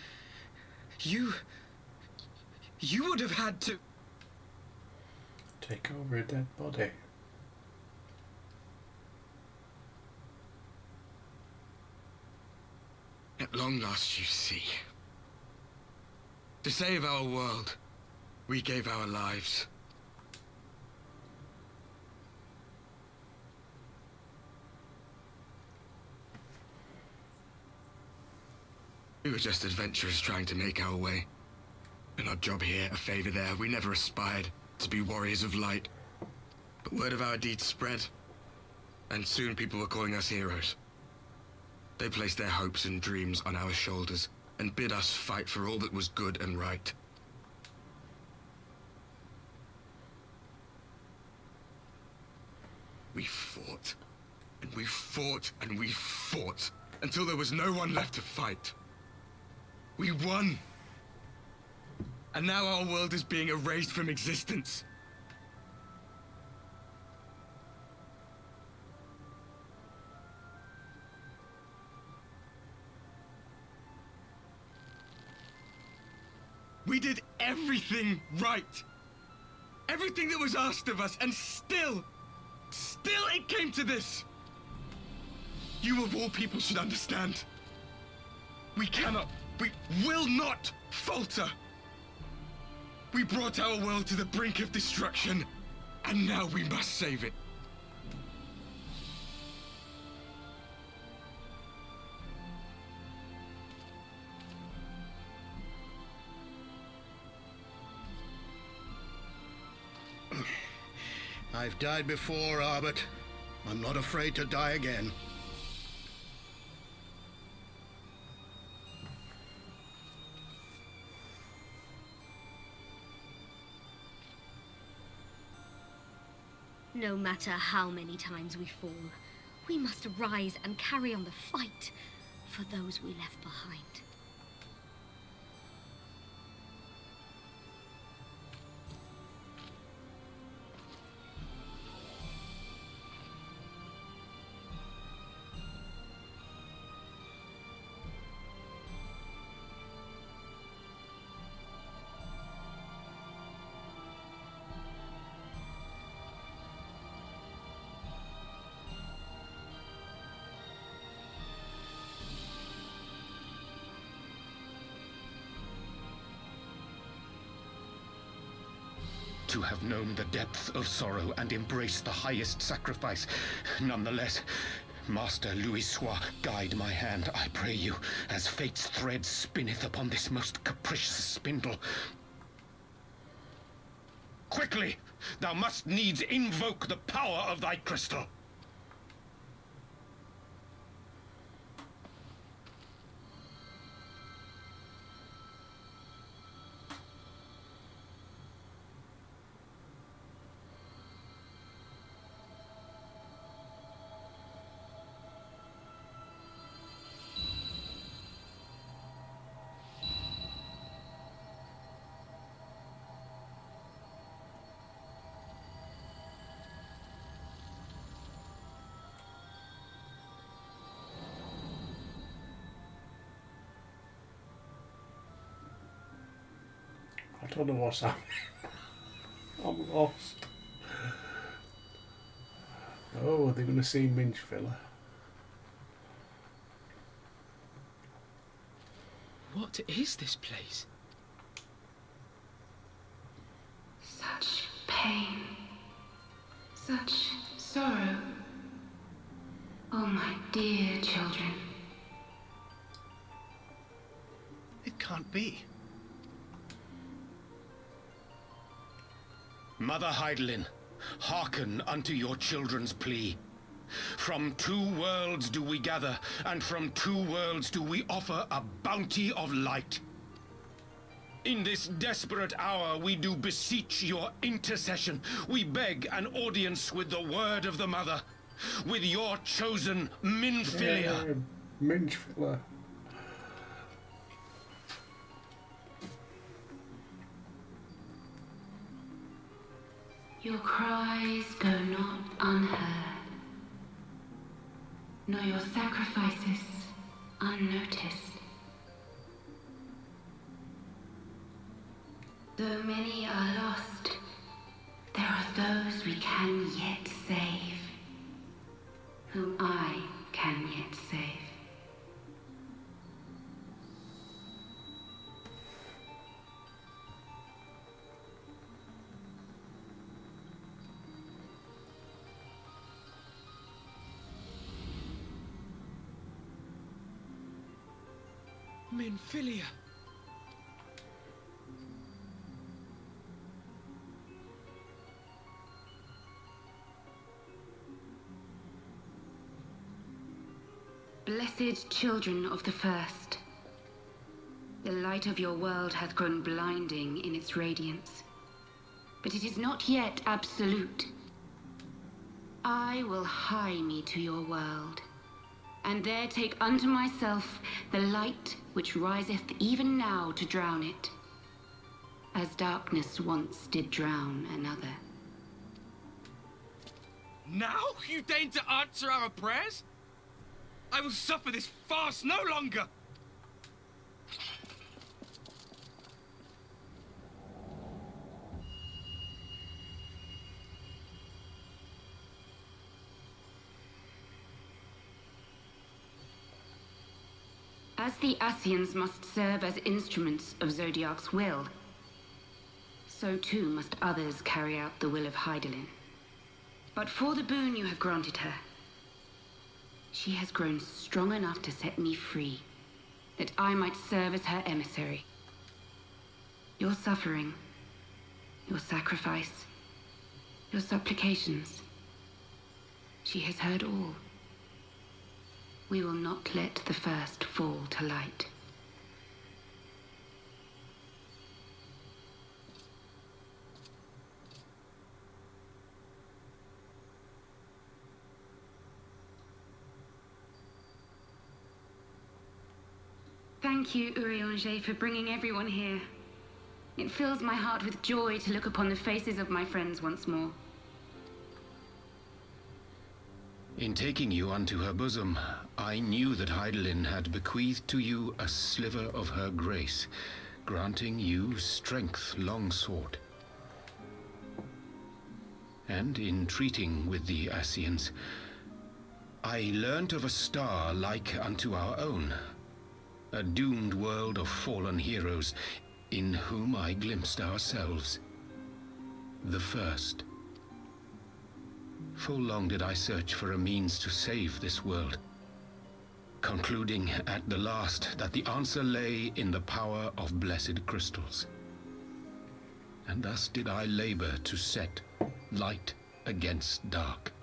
You would have had to...
Take over a dead body.
At long last, you see. To save our world, we gave our lives. We were just adventurers trying to make our way. An odd job here, a favor there. We never aspired to be warriors of light. But word of our deeds spread, and soon people were calling us heroes. They placed their hopes and dreams on our shoulders, and bid us fight for all that was good and right. We fought, and we fought, and we fought, until there was no one left to fight. We won! And now our world is being erased from existence. We did everything right. Everything that was asked of us, and still it came to this. You of all people should understand. We will not falter. We brought our world to the brink of destruction, and now we must save it.
I've died before, Arbet. I'm not afraid to die again.
No matter how many times we fall, we must rise and carry on the fight for those we left behind.
To have known the depth of sorrow and embraced the highest sacrifice. Nonetheless, Master Louisoix, guide my hand, I pray you, as fate's thread spinneth upon this most capricious spindle. Quickly! Thou must needs invoke the power of thy crystal.
I don't know what's happening. I'm lost. Oh, they're going to see Minch Filler.
What is this place?
Such pain. Such sorrow. Oh, my dear children.
It can't be.
Mother Hydaelyn, hearken unto your children's plea. From two worlds do we gather, and from two worlds do we offer a bounty of light. In this desperate hour we do beseech your intercession. We beg an audience with the word of the Mother, with your chosen Minfilia.
Minch Filler.
Your cries go not unheard, nor your sacrifices unnoticed. Though many are lost, there are those we can yet save, whom I can yet save.
Minfilia.
Blessed children of the First, The light of your world hath grown blinding in its radiance, but it is not yet absolute. I will hie me to your world, and there take unto myself the light which riseth even now to drown it, as darkness once did drown another.
Now you deign to answer our prayers? I will suffer this farce no longer!
As the Ascians must serve as instruments of Zodiark's will, so too must others carry out the will of Hydaelyn. But for the boon you have granted her, she has grown strong enough to set me free, that I might serve as her emissary. Your suffering, your sacrifice, your supplications, she has heard all. We will not let the first fall to light. Thank you, Urianger, for bringing everyone here. It fills my heart with joy to look upon the faces of my friends once more.
In taking you unto her bosom, I knew that Hydaelyn had bequeathed to you a sliver of her grace, granting you strength long sought. And in treating with the Ascians, I learnt of a star like unto our own, a doomed world of fallen heroes, in whom I glimpsed ourselves, the first. Full long did I search for a means to save this world, concluding at the last that the answer lay in the power of blessed crystals. And thus did I labor to set light against dark.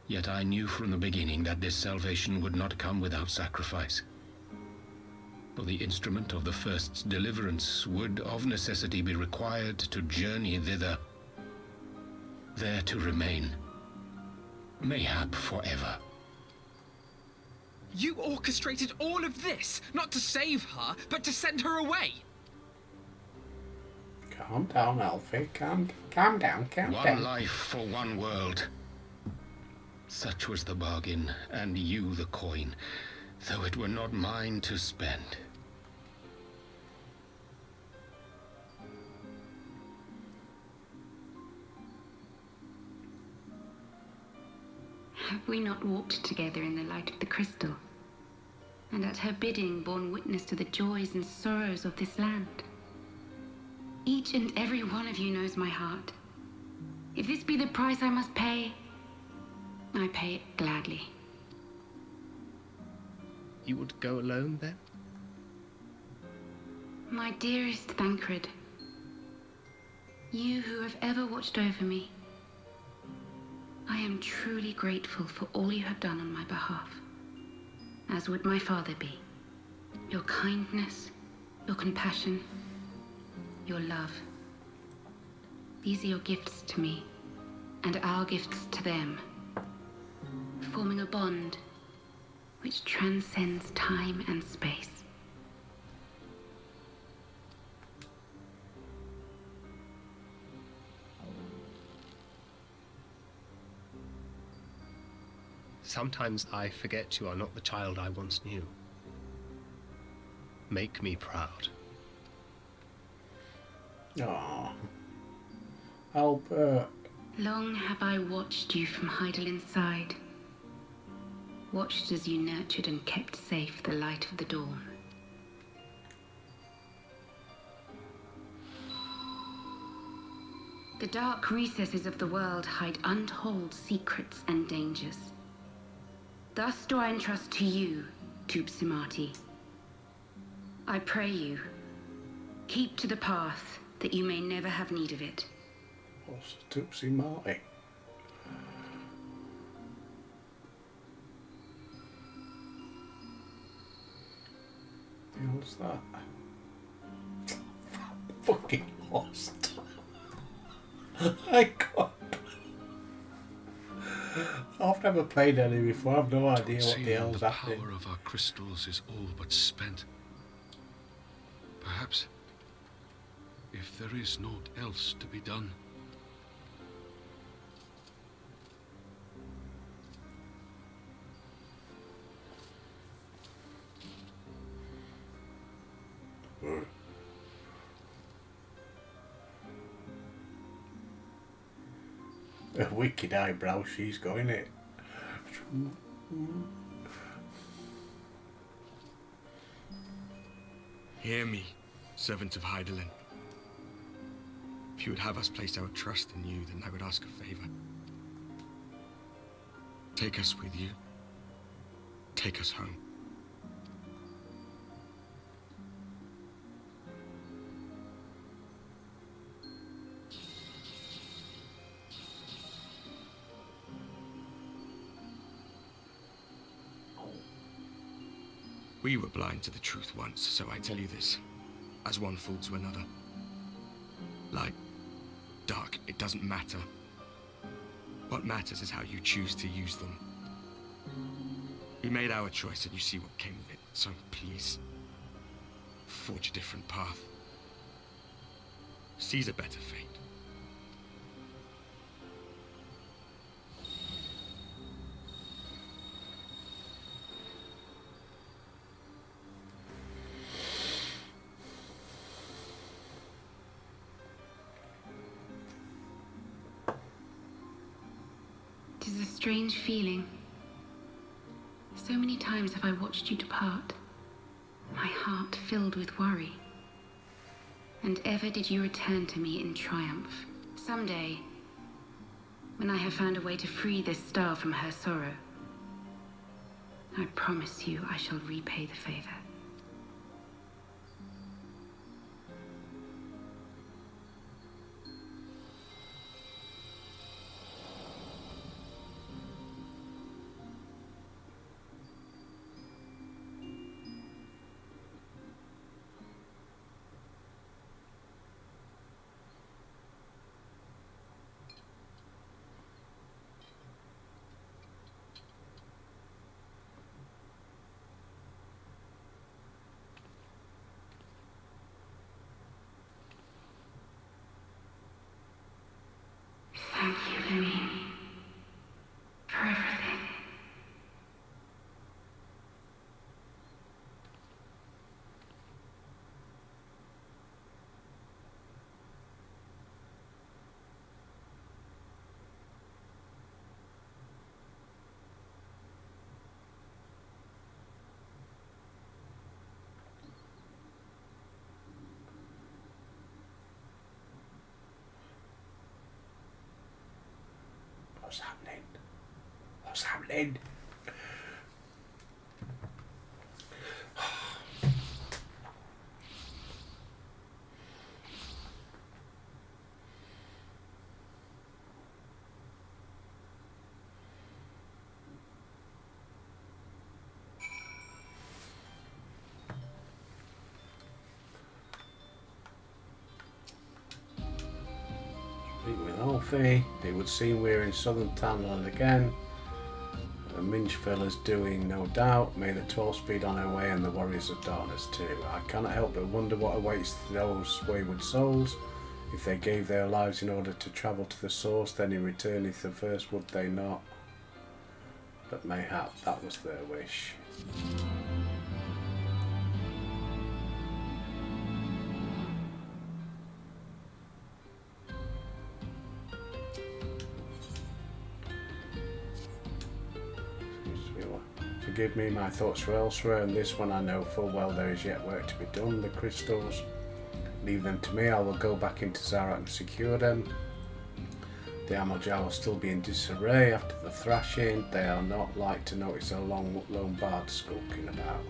Yet I knew from the beginning that this salvation would not come without sacrifice. For the instrument of the first's deliverance would of necessity be required to journey thither, there to remain, mayhap forever.
You orchestrated all of this, not to save her, but to send her away.
Calm down, Alfie. Calm down.
One life for one world. Such was the bargain, and you the coin, though it were not mine to spend.
Have we not walked together in the light of the crystal, and at her bidding borne witness to the joys and sorrows of this land? Each and every one of you knows my heart. If this be the price I must pay, I pay it gladly.
You would go alone, then?
My dearest Thancred, you who have ever watched over me, I am truly grateful for all you have done on my behalf, as would my father be. Your kindness, your compassion, your love. These are your gifts to me, and our gifts to them, forming a bond which transcends time and space.
Sometimes I forget you are not the child I once knew. Make me proud.
Aww. Albert.
Long have I watched you from Hydaelyn's side. Watched as you nurtured and kept safe the light of the dawn. The dark recesses of the world hide untold secrets and dangers. Thus do I entrust to you, Tupsimati. I pray you, keep to the path that you may never have need of it.
What's a Tupsimati? hell's that? Fucking lost. I can't. I've never played any before. I've no idea what the hell's happening.
The power of our crystals is all but spent. Perhaps, if there is naught else to be done.
A wicked eyebrow she's got, innit?
Hear me, servant of Hydaelyn. If you would have us place our trust in you, then I would ask a favor. Take us with you. Take us home. We were blind to the truth once, so I tell you this, as one fool to another. Light, dark, it doesn't matter. What matters is how you choose to use them. We made our choice and you see what came of it, so please, forge a different path. Seize a better fate.
It is a strange feeling. So many times have I watched you depart, my heart filled with worry. And ever did you return to me in triumph. Someday, when I have found a way to free this star from her sorrow, I promise you I shall repay the favor. Thank you, Lemine, for everything.
What's happening? What's happening? With Alfie, it would seem we're in southern Tanland again. The Minchfill is doing, no doubt. May the 12-speed on her way and the Warriors of Darkness too. I cannot help but wonder what awaits those wayward souls. If they gave their lives in order to travel to the source, then in return if the first would they not? But mayhap that was their wish. Forgive me, my thoughts were elsewhere, and this one I know full well there is yet work to be done. The crystals, leave them to me. I will go back into Zarak and secure them. The Amaljar will still be in disarray after the thrashing. They are not like to notice a lone bard skulking about.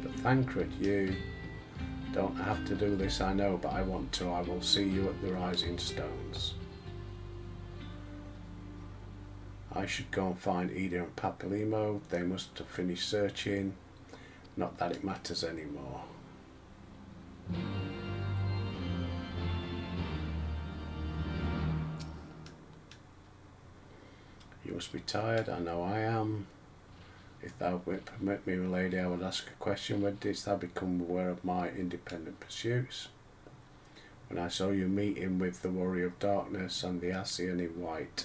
But Thancred, you don't have to do this, I know, but I want to. I will see you at the Rising Stones. I should go and find Ida and Papalimo. They must have finished searching. Not that it matters anymore. must be tired, I know I am. If thou wilt permit me, my lady, I would ask a question. When didst thou become aware of my independent pursuits? When I saw you meeting with the Warrior of Darkness and the Ascian in white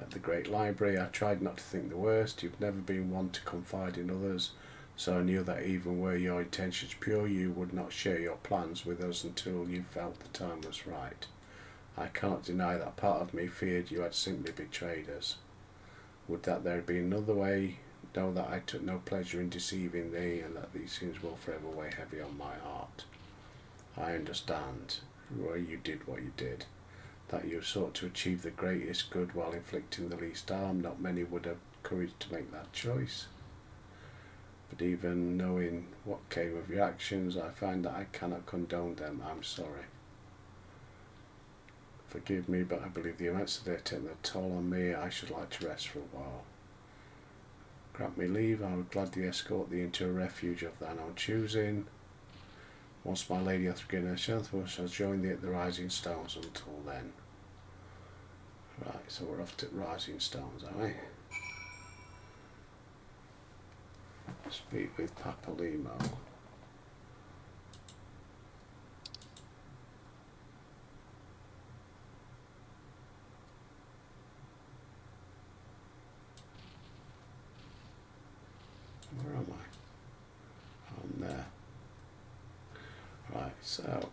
at the Great Library, I tried not to think the worst. You've never been one to confide in others, so I knew that even were your intentions pure, you would not share your plans with us until you felt the time was right. I cannot deny that part of me feared you had simply betrayed us. Would that there had been another way. Know that I took no pleasure in deceiving thee, and that these sins will forever weigh heavy on my heart. I understand why you did what you did, that you sought to achieve the greatest good while inflicting the least harm. Not many would have courage to make that choice. But even knowing what came of your actions, I find that I cannot condone them. I'm sorry. Forgive me, but I believe the events today have taken a toll on me. I should like to rest for a while. Grant me leave, I would gladly escort thee into a refuge of thine own choosing. Once my lady hath regained her strength, we shall join thee at the Rising Stones. Until then. Right, so we're off to Rising Stones, are we? Speak with Papalymo. Where am I? I'm there. Right, so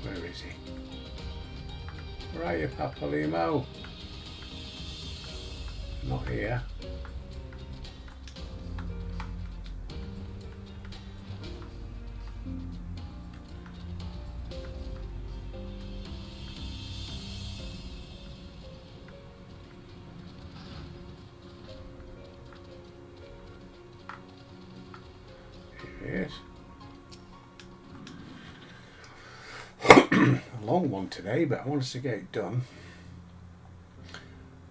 where is he? Where are you, Papalymo? Not here. Here he is. A long one today, but I want us to get it done.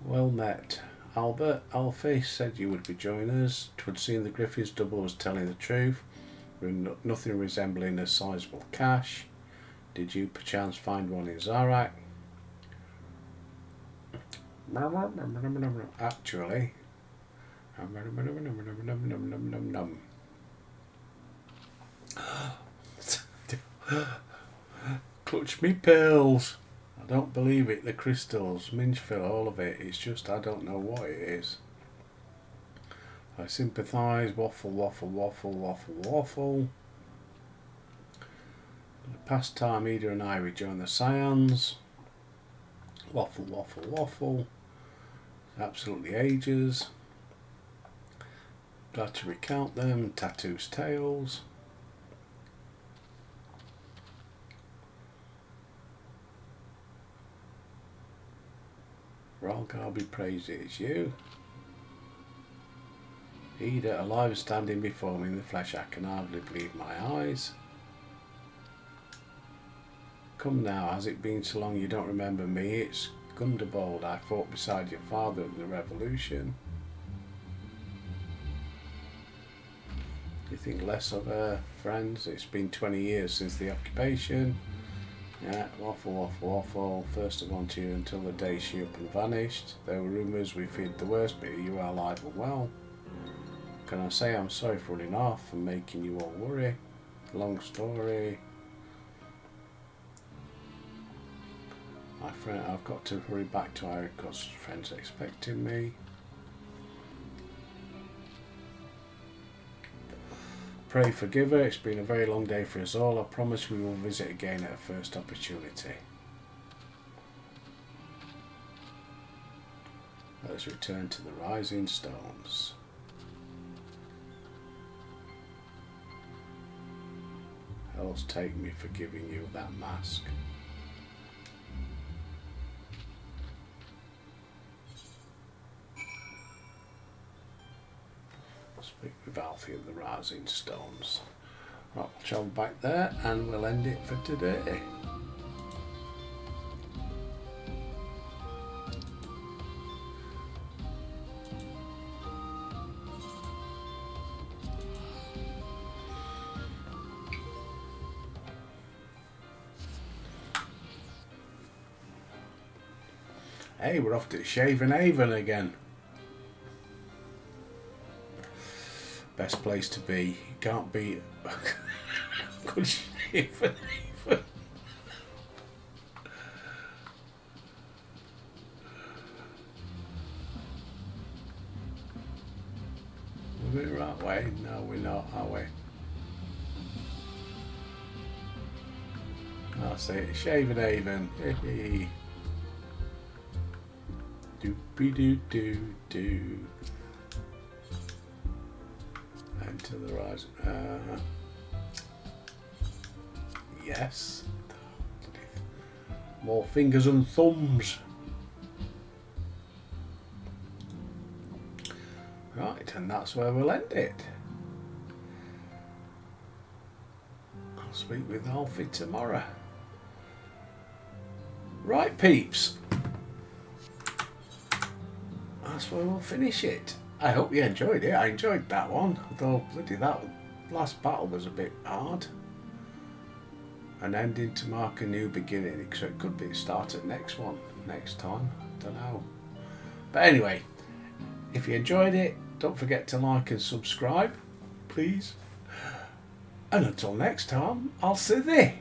Well met. Albert, Alfie said you would be joining us. 'Twould seem the Griffiths double was telling the truth, with nothing resembling a sizable cache. Did you perchance find one in Zarak? Actually, clutch me pearls. I don't believe it. The crystals, Minchville, all of it. It's just I don't know what it is. I sympathise. Waffle, waffle, waffle, waffle, waffle. The past time Ida and I rejoined the Scions. Waffle, waffle, waffle. Absolutely ages. Glad to recount them. Tattoo's tales. Ralgar be praised, it is you. Ida, alive standing before me in the flesh, I can hardly believe my eyes. Come now, has it been so long you don't remember me? It's Gundobald. I fought beside your father at the Revolution. You think less of her, friends? It's been 20 years since the occupation. Yeah, waffle, waffle, waffle. First of all to you until the day she up and vanished. There were rumours we feared the worst, but you are alive and well. Can I say I'm sorry for running off and making you all worry? Long story. My friend, I've got to hurry back to Ira because friends are expecting me. Pray forgive her. It's been a very long day for us all. I promise we will visit again at a first opportunity. Let us return to the Rising Stones. else take me for giving you that mask. Speak with Alfie of the Rising Stones. Right, we'll travel back there and we'll end it for today. Hey, we're off to Shaven Haven again. Best place to be. Can't beat good Shaven Haven. Are we the right way? No, we're not, are we? That's it. Shaven Haven. Hey. Doopy-doo-doo-doo. And to the right. Yes. More fingers and thumbs. Right, and that's where we'll end it. I'll speak with Alfie tomorrow. Right, peeps. That's where we'll finish it. I hope you enjoyed it. I enjoyed that one, although bloody that last battle was a bit hard. An ending to mark a new beginning, so it could be the start of the next one next time. Don't know. But anyway, if you enjoyed it, don't forget to like and subscribe, please. And until next time, I'll see thee.